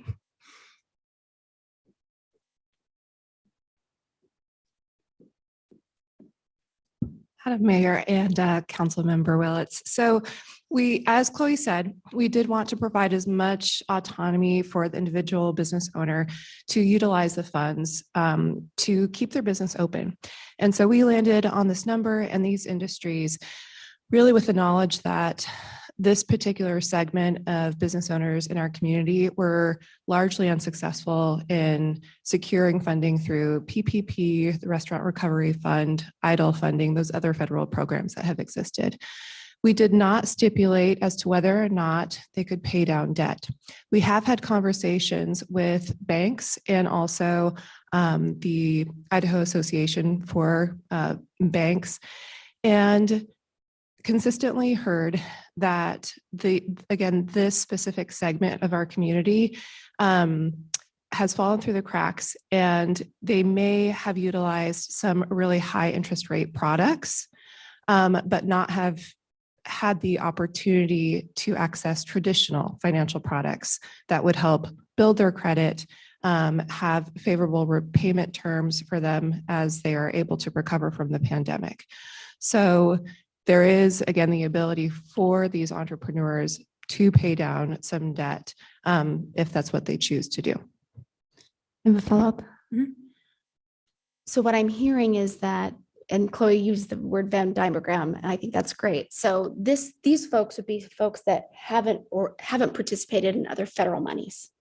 Madam Mayor and Councilmember Willetts. So we, as Chloe said, we did want to provide as much autonomy for the individual business owner to utilize the funds to keep their business open. And so we landed on this number and these industries really with the knowledge that this particular segment of business owners in our community were largely unsuccessful in securing funding through PPP, the Restaurant Recovery Fund, EIDL funding, those other federal programs that have existed. We did not stipulate as to whether or not they could pay down debt. We have had conversations with banks and also the Idaho Association for Banks, and consistently heard that this specific segment of our community has fallen through the cracks, and they may have utilized some really high interest rate products, but not have had the opportunity to access traditional financial products that would help build their credit, have favorable repayment terms for them as they are able to recover from the pandemic. So there is, again, the ability for these entrepreneurs to pay down some debt if that's what they choose to do. And a follow-up. Mhm. So what I'm hearing is that, and Chloe used the word Venn diagram, and I think that's great. So these folks would be folks that haven't participated in other federal monies,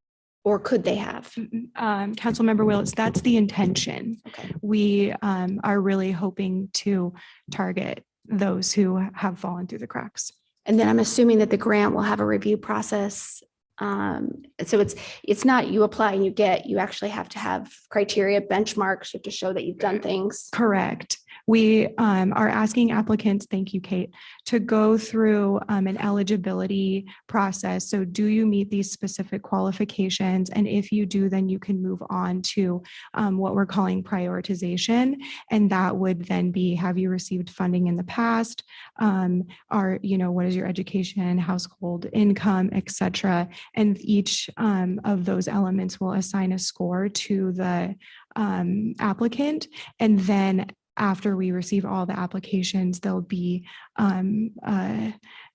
or could they have? Councilmember Willetts, that's the intention. Okay. We are really hoping to target those who have fallen through the cracks. And then I'm assuming that the grant will have a review process. So it's not you apply and you actually have to have criteria, benchmarks, you have to show that you've done things. Correct. We are asking applicants, thank you, Kate, to go through an eligibility process. So do you meet these specific qualifications? And if you do, then you can move on to what we're calling prioritization. And that would then be, have you received funding in the past? What is your education, household income, et cetera? And each of those elements will assign a score to the applicant. And then after we receive all the applications, there'll be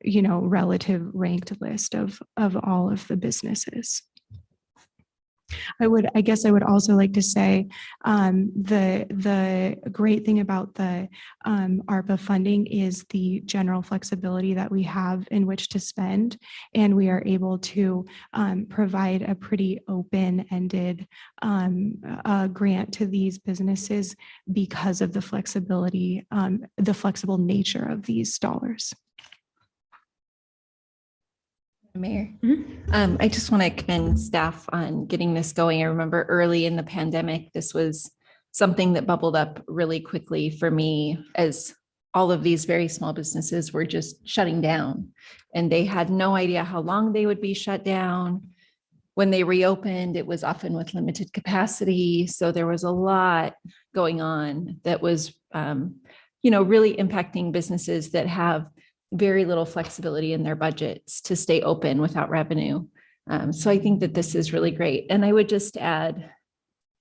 relative ranked list of all of the businesses. I guess I would also like to say the great thing about the ARPA funding is the general flexibility that we have in which to spend, and we are able to provide a pretty open-ended grant to these businesses because of the flexibility, the flexible nature of these dollars. Mayor, I just want to commend staff on getting this going. I remember early in the pandemic, this was something that bubbled up really quickly for me, as all of these very small businesses were just shutting down and they had no idea how long they would be shut down. When they reopened, it was often with limited capacity. So there was a lot going on that was, really impacting businesses that have very little flexibility in their budgets to stay open without revenue. So I think that this is really great. And I would just add,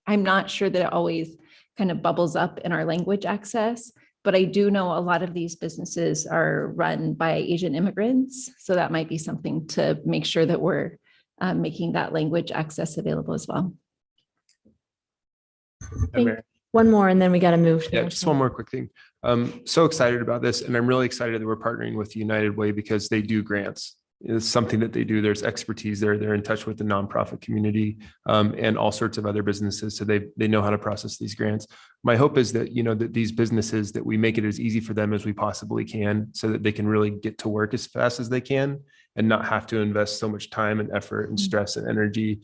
I'm not sure that it always kind of bubbles up in our language access, but I do know a lot of these businesses are run by Asian immigrants. So that might be something to make sure that we're making that language access available as well. One more, and then we got to move. To the Yeah, next just one more quick thing. So excited about this, and I'm really excited that we're partnering with United Way because they do grants. is something that they do. There's expertise there. They're in touch with the nonprofit community and all sorts of other businesses. So they know how to process these grants. My hope is that, that these businesses, that we make it as easy for them as we possibly can so that they can really get to work as fast as they can and not have to invest so much time and effort and stress and energy.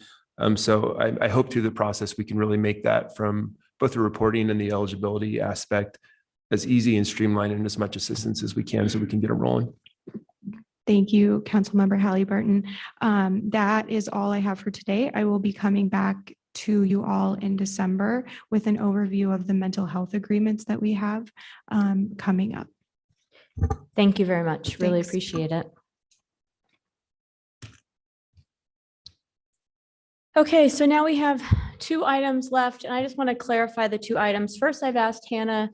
So I hope through the process, we can really make that, from both the reporting and the eligibility aspect, as easy and streamlined and as much assistance as we can so we can get it rolling. Thank you, Councilmember Halliburton. That is all I have for today. I will be coming back to you all in December with an overview of the mental health agreements that we have coming up. Thank you very much. Really Thanks. appreciate it. Okay, so now we have 2 items left, and I just want to clarify the 2 items. First, I've asked Hannah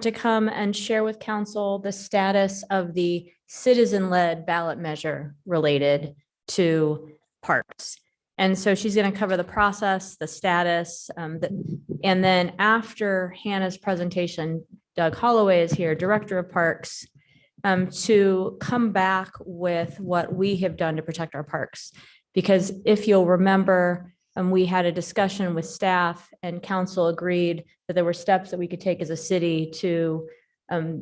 to come and share with council the status of the citizen-led ballot measure related to parks. And so she's going to cover the process, the status, and then after Hannah's presentation, Doug Holloway is here, Director of Parks, to come back with what we have done to protect our parks. Because if you'll remember, we had a discussion with staff and council agreed that there were steps that we could take as a city to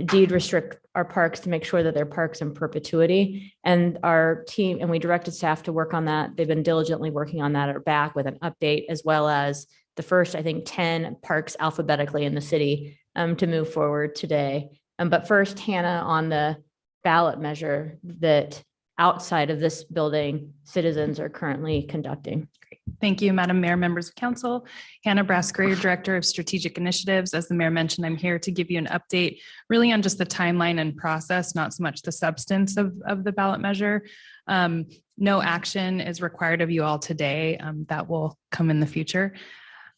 deed restrict our parks to make sure that they're parks in perpetuity. And our team, and we directed staff to work on that. They've been diligently working on that, are back with an update, as well as the first, I think, 10 parks alphabetically in the city to move forward today. But first, Hannah, on the ballot measure that outside of this building, citizens are currently conducting. Thank you, Madam Mayor, members of council. Hannah Braskery, Director of Strategic Initiatives. As the mayor mentioned, I'm here to give you an update really on just the timeline and process, not so much the substance of the ballot measure. No action is required of you all today. That will come in the future.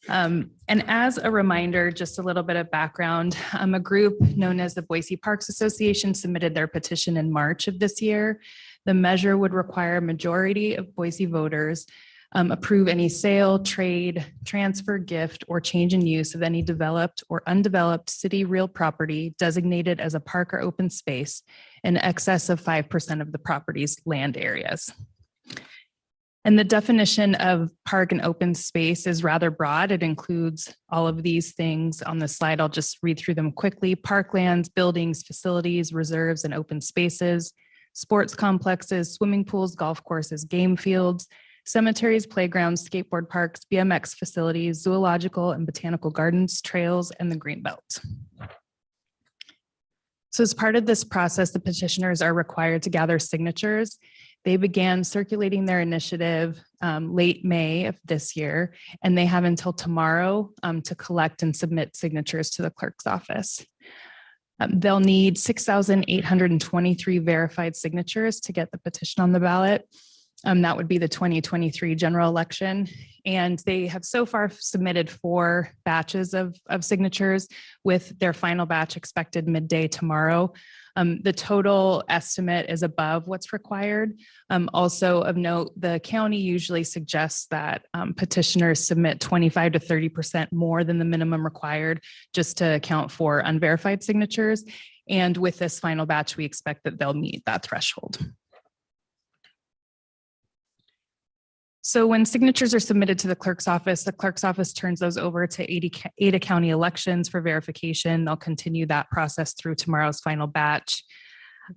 And as a reminder, just a little bit of background, a group known as the Boise Parks Association submitted their petition in March of this year. The measure would require a majority of Boise voters approve any sale, trade, transfer, gift, or change in use of any developed or undeveloped city real property designated as a park or open space in excess of 5% of the property's land areas. And the definition of park and open space is rather broad. It includes all of these things on the slide. I'll just read through them quickly. Parklands, buildings, facilities, reserves, and open spaces, sports complexes, swimming pools, golf courses, game fields, cemeteries, playgrounds, skateboard parks, BMX facilities, zoological and botanical gardens, trails, and the Greenbelt. So as part of this process, the petitioners are required to gather signatures. They began circulating their initiative late May of this year, and they have until tomorrow to collect and submit signatures to the clerk's office. They'll need 6,823 verified signatures to get the petition on the ballot. That would be the 2023 general election. And they have so far submitted 4 batches of signatures, with their final batch expected midday tomorrow. The total estimate is above what's required. Also of note, the county usually suggests that petitioners submit 25 to 30% more than the minimum required, just to account for unverified signatures. And with this final batch, we expect that they'll meet that threshold. So when signatures are submitted to the clerk's office turns those over to Ada County Elections for verification. They'll continue that process through tomorrow's final batch.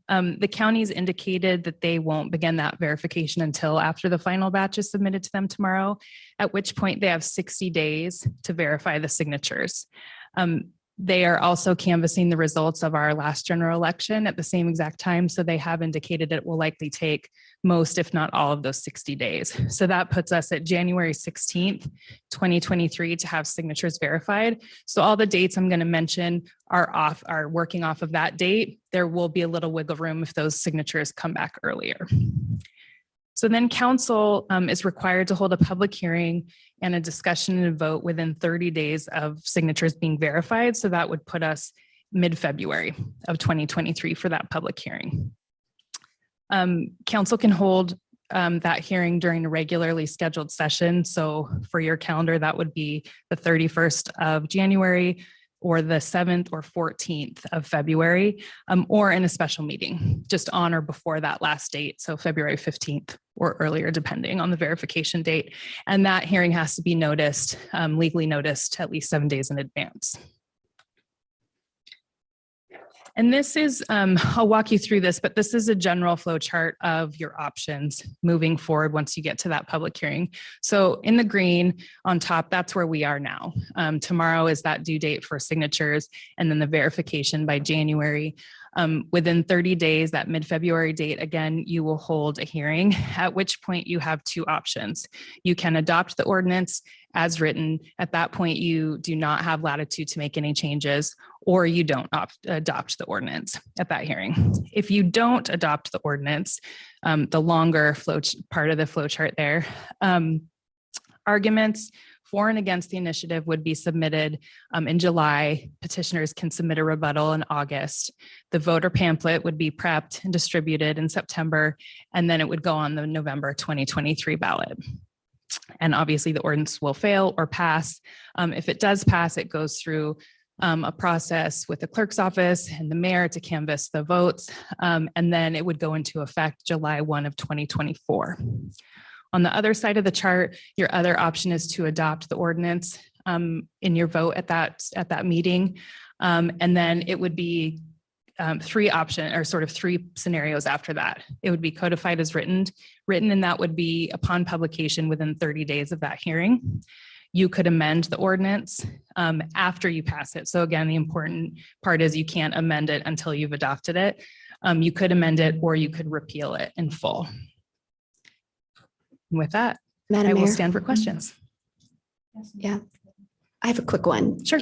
The county's indicated that they won't begin that verification until after the final batch is submitted to them tomorrow, at which point they have 60 days to verify the signatures. They are also canvassing the results of our last general election at the same exact time. So they have indicated it will likely take most, if not all, of those 60 days. So that puts us at January 16th, 2023 to have signatures verified. So all the dates I'm going to mention are working off of that date. There will be a little wiggle room if those signatures come back earlier. So then council is required to hold a public hearing and a discussion and a vote within 30 days of signatures being verified. So that would put us mid-February of 2023 for that public hearing. Council can hold that hearing during a regularly scheduled session. So for your calendar, that would be the 31st of January, or the 7th or 14th of February, or in a special meeting, just on or before that last date. So February 15th or earlier, depending on the verification date. And that hearing has to be noticed, legally noticed at least 7 days in advance. And this is, I'll walk you through this, but this is a general flow chart of your options moving forward once you get to that public hearing. So in the green on top, that's where we are now. Tomorrow is that due date for signatures, and then the verification by January. Within 30 days, that mid-February date, again, you will hold a hearing, at which point you have two options. You can adopt the ordinance as written. At that point, you do not have latitude to make any changes, or you don't adopt the ordinance at that hearing. If you don't adopt the ordinance, the longer part of the flow chart there, arguments for and against the initiative would be submitted in July. Petitioners can submit a rebuttal in August. The voter pamphlet would be prepped and distributed in September, and then it would go on the November 2023 ballot. And obviously the ordinance will fail or pass. If it does pass, it goes through a process with the clerk's office and the mayor to canvass the votes. And then it would go into effect July 1 of 2024. On the other side of the chart, your other option is to adopt the ordinance in your vote at that meeting. And then it would be three scenarios after that. It would be codified as written, and that would be upon publication within 30 days of that hearing. You could amend the ordinance after you pass it. So again, the important part is you can't amend it until you've adopted it. You could amend it, or you could repeal it in full. With that, Madam I will Mayor? stand for questions. Yeah, I have a quick one. Sure.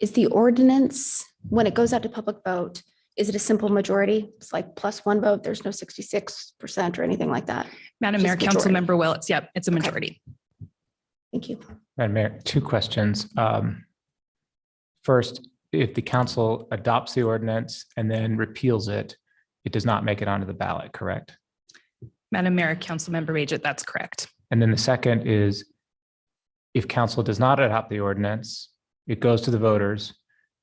Is the ordinance, when it goes out to public vote, is it a simple majority? It's like plus one vote, there's no 66% or anything like that? Madam Mayor, Just majority. Councilmember Willetts, yep, it's a majority. Thank you. Madam Mayor, two questions. First, if the council adopts the ordinance and then repeals it, it does not make it onto the ballot, correct? Madam Mayor, Councilmember Major, that's correct. And then the second is, if council does not adopt the ordinance, it goes to the voters,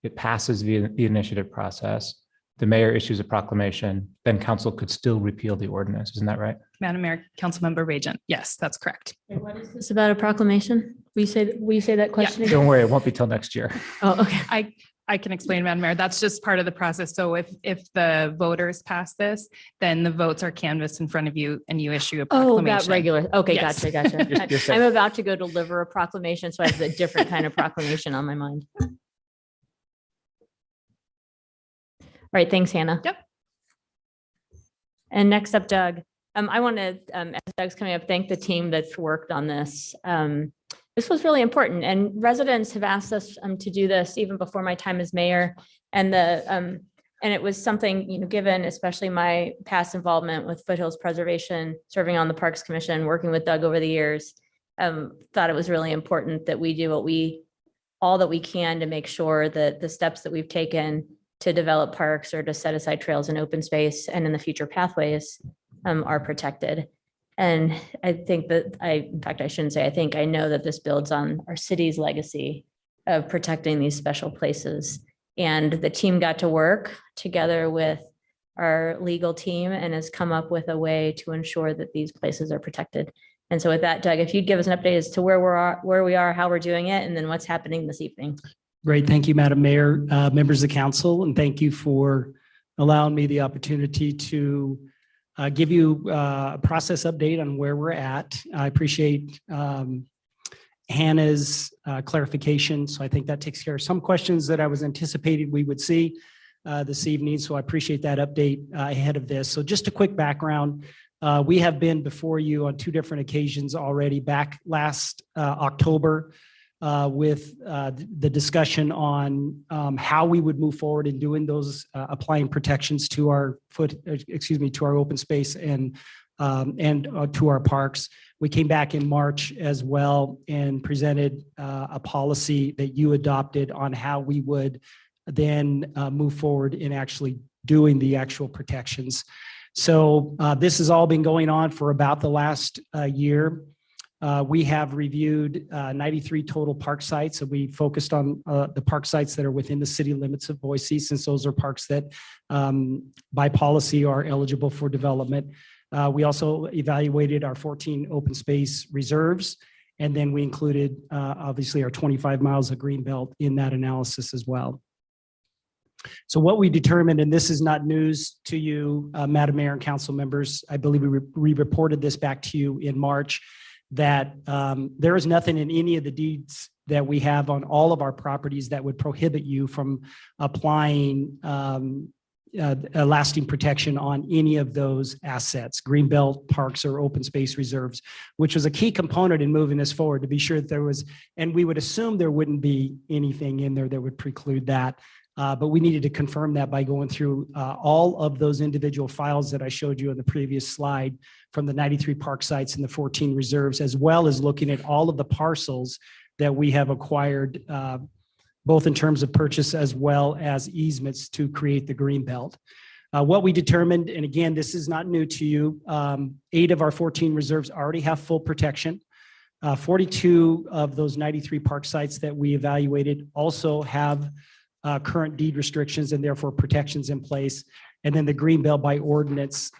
it passes the initiative process, the mayor issues a proclamation, then council could still repeal the ordinance. Isn't that right? Madam Mayor, Councilmember Regent, yes, that's correct. What is this about a proclamation? Will you say that question again? Don't worry, it won't be till next year. Oh, okay. I can explain, Madam Mayor, that's just part of the process. So if the voters pass this, then the votes are canvassed in front of you and you issue a Oh, proclamation. that regular. Okay, Yes. gotcha. You're saying- I'm about to go deliver a proclamation, so I have a different kind of proclamation on my mind. All right, thanks, Hannah. Yep. And next up, Doug. I want to, as Doug's coming up, thank the team that's worked on this. This was really important, and residents have asked us to do this even before my time as mayor. And it was something, given especially my past involvement with Foothills Preservation, serving on the Parks Commission, working with Doug over the years, thought it was really important that we do all that we can to make sure that the steps that we've taken to develop parks or to set aside trails and open space and in the future pathways are protected. And I think that I know that this builds on our city's legacy of protecting these special places. And the team got to work together with our legal team and has come up with a way to ensure that these places are protected. And so with that, Doug, if you'd give us an update as to where we are, how we're doing it, and then what's happening this evening. Great. Thank you, Madam Mayor, members of council, and thank you for allowing me the opportunity to give you a process update on where we're at. I appreciate Hannah's clarification. So I think that takes care of some questions that I was anticipating we would see this evening. So I appreciate that update ahead of this. So just a quick background. We have been before you on two different occasions already, back last October with the discussion on how we would move forward in doing those applying protections to our to our open space and to our parks. We came back in March as well and presented a policy that you adopted on how we would then move forward in actually doing the actual protections. So this has all been going on for about the last year. We have reviewed 93 total park sites, and we focused on the park sites that are within the city limits of Boise, since those are parks that by policy are eligible for development. We also evaluated our 14 open space reserves, and then we included obviously our 25 miles of green belt in that analysis as well. So what we determined, and this is not news to you, Madam Mayor and council members, I believe we reported this back to you in March, that there is nothing in any of the deeds that we have on all of our properties that would prohibit you from applying a lasting protection on any of those assets, greenbelt parks or open space reserves, which was a key component in moving this forward, to be sure that there was, and we would assume there wouldn't be anything in there that would preclude that. But we needed to confirm that by going through all of those individual files that I showed you in the previous slide from the 93 park sites and the 14 reserves, as well as looking at all of the parcels that we have acquired, both in terms of purchase as well as easements to create the green belt. What we determined, and again, this is not new to you, 8 of our 14 reserves already have full protection. 42 of those 93 park sites that we evaluated also have current deed restrictions and therefore protections in place. And then the green belt by ordinance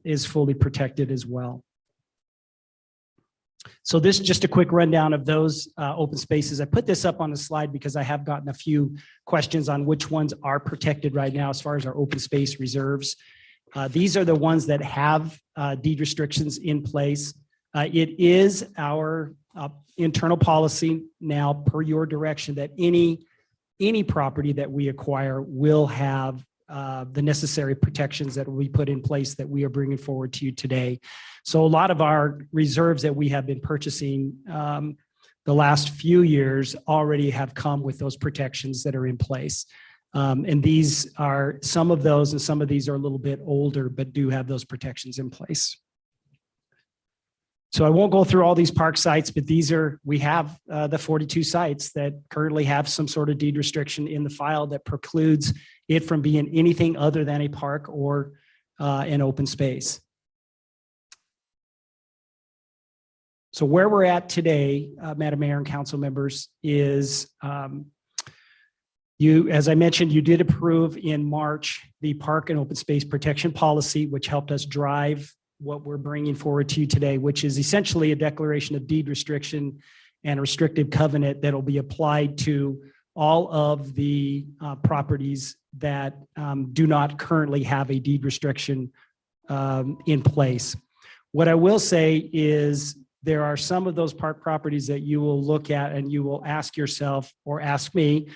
is fully protected as well. So this is just a quick rundown of those open spaces. I put this up on the slide because I have gotten a few questions on which ones are protected right now as far as our open space reserves. These are the ones that have deed restrictions in place. It is our internal policy now, per your direction, that any property that we acquire will have the necessary protections that will be put in place that we are bringing forward to you today. So a lot of our reserves that we have been purchasing the last few years already have come with those protections that are in place. And these are some of those, and some of these are a little bit older, but do have those protections in place. So I won't go through all these park sites, but we have the 42 sites that currently have some sort of deed restriction in the file that precludes it from being anything other than a park or an open space. So where we're at today, Madam Mayor and council members, is as I mentioned, you did approve in March the park and open space protection policy, which helped us drive what we're bringing forward to you today, which is essentially a declaration of deed restriction and a restrictive covenant that will be applied to all of the properties that do not currently have a deed restriction in place. What I will say is there are some of those park properties that you will look at and you will ask yourself or ask me,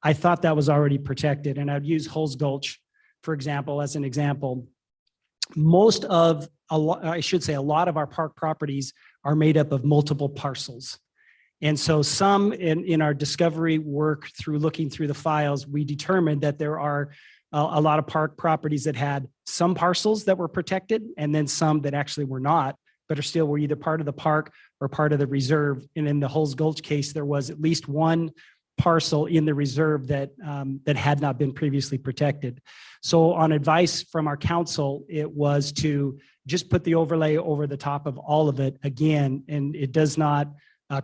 I thought that was already protected. And I'd use Hulls Gulch, for example, as an example. A lot of our park properties are made up of multiple parcels. And so some in our discovery work through looking through the files, we determined that there are a lot of park properties that had some parcels that were protected and then some that actually were not, but were either part of the park or part of the reserve. And in the Hulls Gulch case, there was at least one parcel in the reserve that had not been previously protected. So on advice from our council, it was to just put the overlay over the top of all of it again, and it does not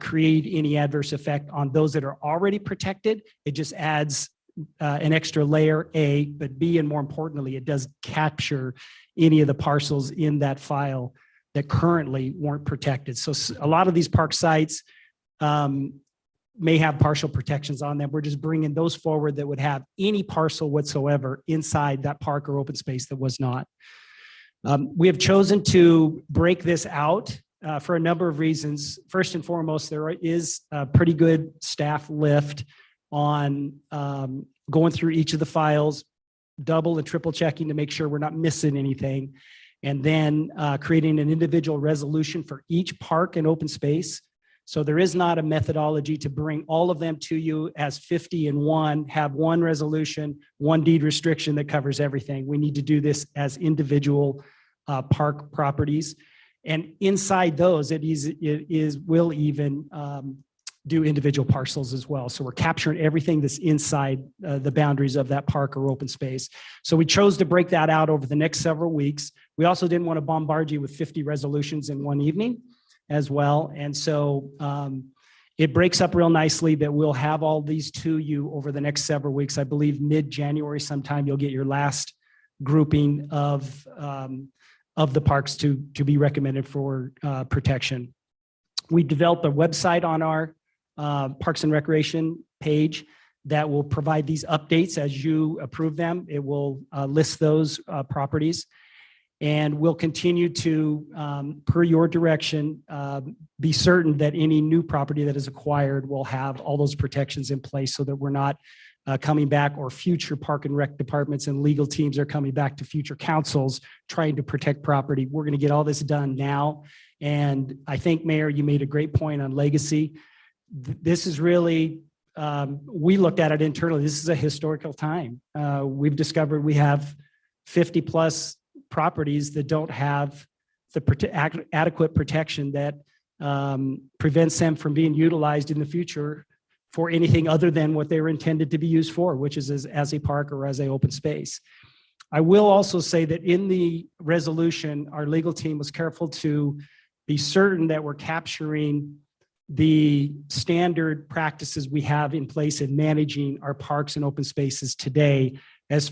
create any adverse effect on those that are already protected. It just adds an extra layer, A, but B, and more importantly, it does capture any of the parcels in that file that currently weren't protected. So a lot of these park sites may have partial protections on them. We're just bringing those forward that would have any parcel whatsoever inside that park or open space that was not. We have chosen to break this out for a number of reasons. First and foremost, there is a pretty good staff lift on going through each of the files, double and triple checking to make sure we're not missing anything, and then creating an individual resolution for each park and open space. So there is not a methodology to bring all of them to you as 50 in one, have one resolution, one deed restriction that covers everything. We need to do this as individual park properties. And inside those, will even do individual parcels as well. So we're capturing everything that's inside the boundaries of that park or open space. So we chose to break that out over the next several weeks. We also didn't want to bombard you with 50 resolutions in one evening. as well. And so it breaks up real nicely that we'll have all these to you over the next several weeks. I believe mid-January sometime, you'll get your last grouping of the parks to be recommended for protection. We developed a website on our Parks and Recreation page that will provide these updates as you approve them. It will list those properties. And we'll continue to, per your direction, be certain that any new property that is acquired will have all those protections in place so that we're not coming back, or future park and rec departments and legal teams are coming back to future councils trying to protect property. We're going to get all this done now. And I think, Mayor, you made a great point on legacy. This is really, we looked at it internally. This is a historical time. We've discovered we have 50 plus properties that don't have the adequate protection that prevents them from being utilized in the future for anything other than what they were intended to be used for, which is as a park or as an open space. I will also say that in the resolution, our legal team was careful to be certain that we're capturing the standard practices we have in place in managing our parks and open spaces today as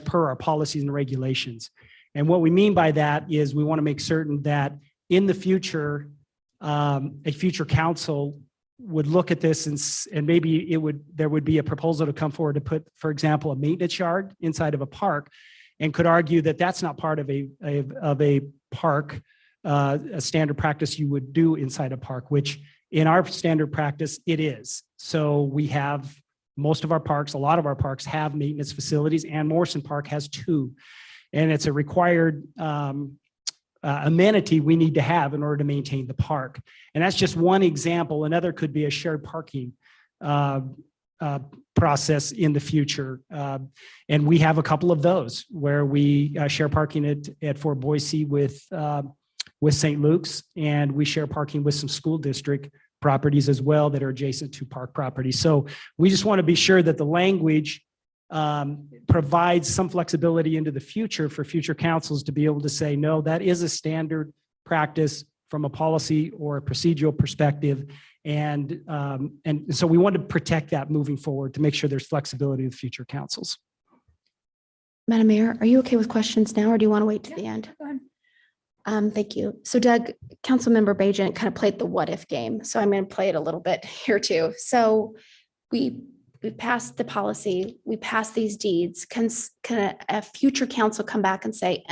per our policies and regulations. And what we mean by that is we want to make certain that in the future, a future council would look at this and maybe there would be a proposal to come forward to put, for example, a maintenance yard inside of a park, and could argue that that's not part of a park, a standard practice you would do inside a park, which in our standard practice, it is. So we have most of our parks, a lot of our parks have maintenance facilities, and Morrison Park has 2. And it's a required amenity we need to have in order to maintain the park. And that's just one example. Another could be a shared parking process in the future. And we have a couple of those where we share parking at Fort Boise with St. Luke's, and we share parking with some school district properties as well that are adjacent to park properties. So we just want to be sure that the language provides some flexibility into the future for future councils to be able to say, no, that is a standard practice from a policy or a procedural perspective. And so we want to protect that moving forward to make sure there's flexibility with future councils. Madam Mayor, are you okay with questions now, or do you want to wait to the end? Thank you. So Doug, Councilmember Bajent kind of played the what if game. So I'm going to play it a little bit here too. So we passed the policy, we passed these deeds. Can a future council come back and say,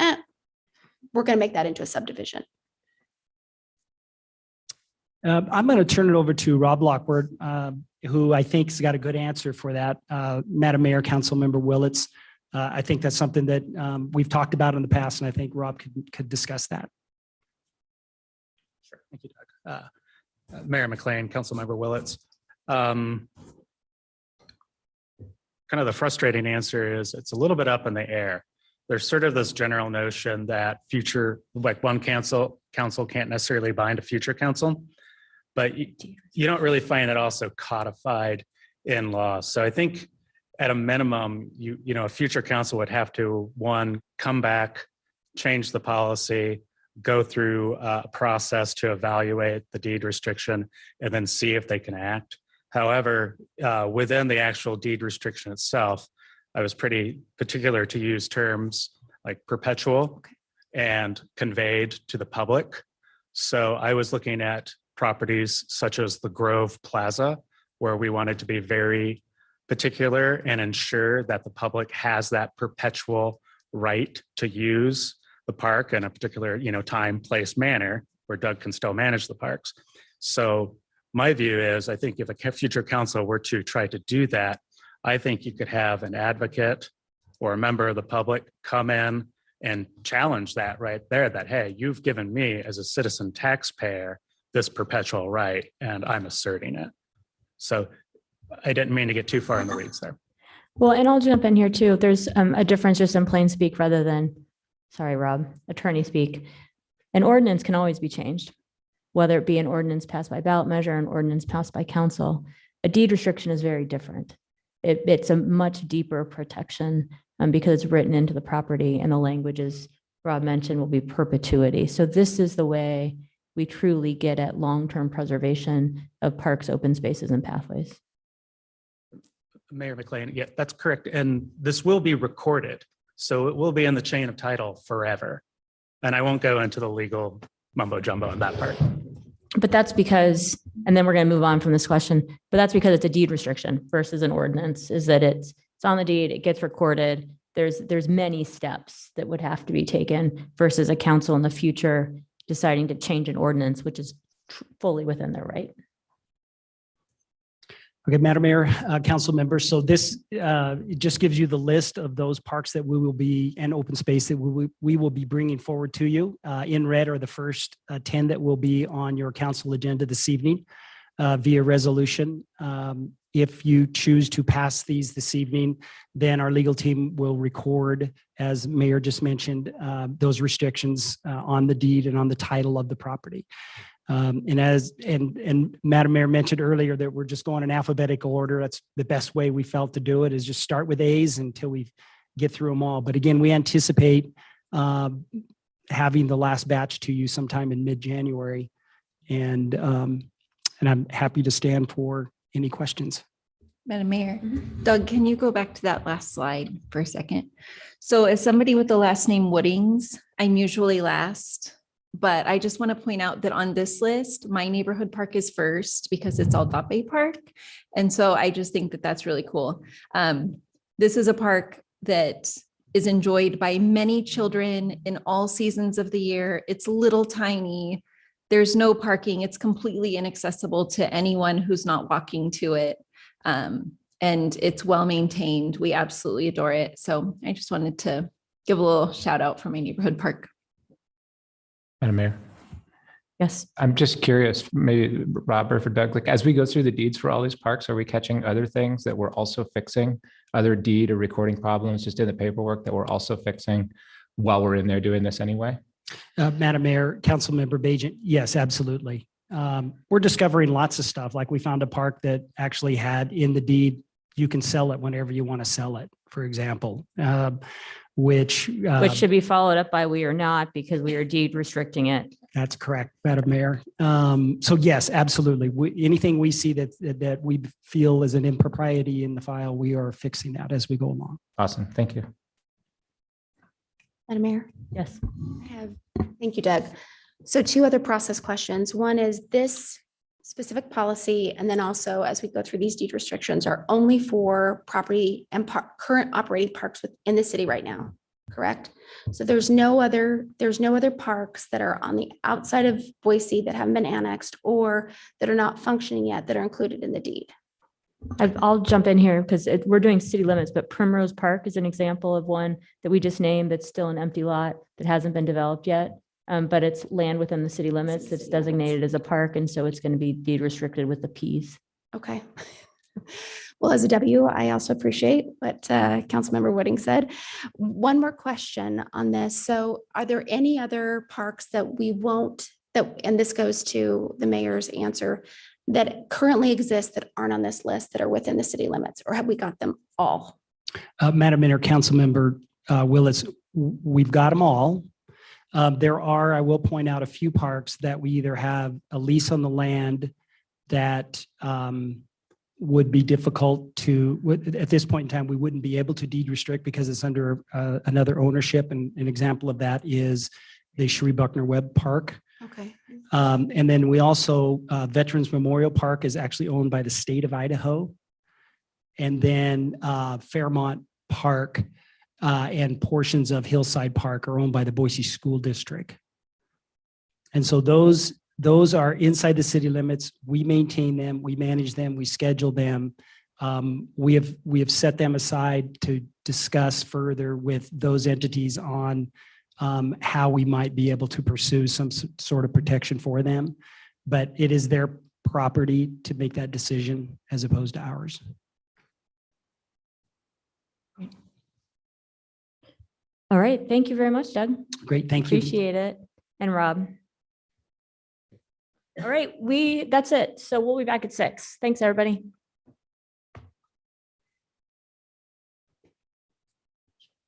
we're going to make that into a subdivision? I'm going to turn it over to Rob Lockwood, who I think has got a good answer for that. Madam Mayor, Councilmember Willits. I think that's something that we've talked about in the past, and I think Rob could discuss that. Sure. Thank you, Doug. Mayor McLean, Councilmember Willits. Kind of the frustrating answer is it's a little bit up in the air. There's sort of this general notion that future, like one council can't necessarily bind a future council, but you don't really find it also codified in law. So I think at a minimum, a future council would have to, one, come back, change the policy, go through a process to evaluate the deed restriction, and then see if they can act. However, within the actual deed restriction itself, I was pretty particular to use terms like perpetual and conveyed to the public. So I was looking at properties such as the Grove Plaza, where we wanted to be very particular and ensure that the public has that perpetual right to use the park in a particular, time, place, manner, where Doug can still manage the parks. So my view is, I think if a future council were to try to do that, I think you could have an advocate or a member of the public come in and challenge that right there, that, hey, you've given me as a citizen taxpayer this perpetual right, and I'm asserting it. So I didn't mean to get too far in the weeds there. Well, and I'll jump in here too. There's a difference just in plain speak rather than, sorry, Rob, attorney speak. An ordinance can always be changed, whether it be an ordinance passed by ballot measure, an ordinance passed by council. A deed restriction is very different. It's a much deeper protection because it's written into the property, and the language, as Rob mentioned, will be perpetuity. So this is the way we truly get at long-term preservation of parks, open spaces, and pathways. Mayor McLean, yeah, that's correct. And this will be recorded. So it will be in the chain of title forever. And I won't go into the legal mumbo jumbo on that part. But that's because, and then we're going to move on from this question, but that's because it's a deed restriction versus an ordinance, is that it's on the deed, it gets recorded. There's many steps that would have to be taken versus a council in the future deciding to change an ordinance, which is fully within their right. Okay, Madam Mayor, council members. So this it just gives you the list of those parks that we will be and open space that we will be bringing forward to you. In red are the first 10 that will be on your council agenda this evening via resolution. If you choose to pass these this evening, then our legal team will record, as Mayor just mentioned, those restrictions on the deed and on the title of the property. And Madam Mayor mentioned earlier that we're just going in alphabetical order. That's the best way we felt to do it, is just start with A's until we get through them all. But again, we anticipate having the last batch to you sometime in mid-January. And I'm happy to stand for any questions. Madam Mayor, Doug, can you go back to that last slide for a second? So as somebody with the last name Woodings, I'm usually last, but I just want to point out that on this list, my neighborhood park is first because it's Aldape Park. And so I just think that that's really cool. This is a park that is enjoyed by many children in all seasons of the year. It's little tiny. There's no parking. It's completely inaccessible to anyone who's not walking to it. And it's well maintained. We absolutely adore it. So I just wanted to give a little shout out for my neighborhood park. Madam Mayor, Yes. I'm just curious, maybe Rob or for Doug, like as we go through the deeds for all these parks, are we catching other things that we're also fixing, other deed or recording problems just in the paperwork that we're also fixing while we're in there doing this anyway? Madam Mayor, Councilmember Bajent, yes, absolutely. We're discovering lots of stuff. Like we found a park that actually had in the deed, you can sell it whenever you want to sell it, for example, which Should be followed up by we are not, because we are deed restricting it. That's correct, Madam Mayor. So yes, absolutely. Anything we see that we feel is an impropriety in the file, we are fixing that as we go along. Awesome. Thank you. Madam Mayor? Yes. Thank you, Doug. So 2 other process questions. One is this specific policy, and then also as we go through these deed restrictions are only for property and current operating parks within the city right now, correct? So there's no other parks that are on the outside of Boise that haven't been annexed or that are not functioning yet that are included in the deed. I'll jump in here because we're doing city limits, but Primrose Park is an example of one that we just named that's still an empty lot that hasn't been developed yet. But it's land within the city limits that's designated as a park. And so it's going to be deed restricted with the Ps. Okay. Well, as a W, I also appreciate what Councilmember Wooding said. One more question on this. So are there any other parks that we won't, and this goes to the mayor's answer, that currently exist that aren't on this list that are within the city limits, or have we got them all? Madam Mayor, Councilmember Willis, we've got them all. There are, I will point out, a few parks that we either have a lease on the land that would be difficult to, at this point in time, we wouldn't be able to deed restrict because it's under another ownership. And an example of that is the Cherie Buckner Webb Park. Okay. And then we also, Veterans Memorial Park is actually owned by the state of Idaho. And then Fairmont Park and portions of Hillside Park are owned by the Boise School District. And so those are inside the city limits. We maintain them, we manage them, we schedule them. We have set them aside to discuss further with those entities on how we might be able to pursue some sort of protection for them. But it is their property to make that decision as opposed to ours. All right. Thank you very much, Doug. Great. Thank you. Appreciate it. And Rob. All right. That's it. So we'll be back at 6. Thanks, everybody.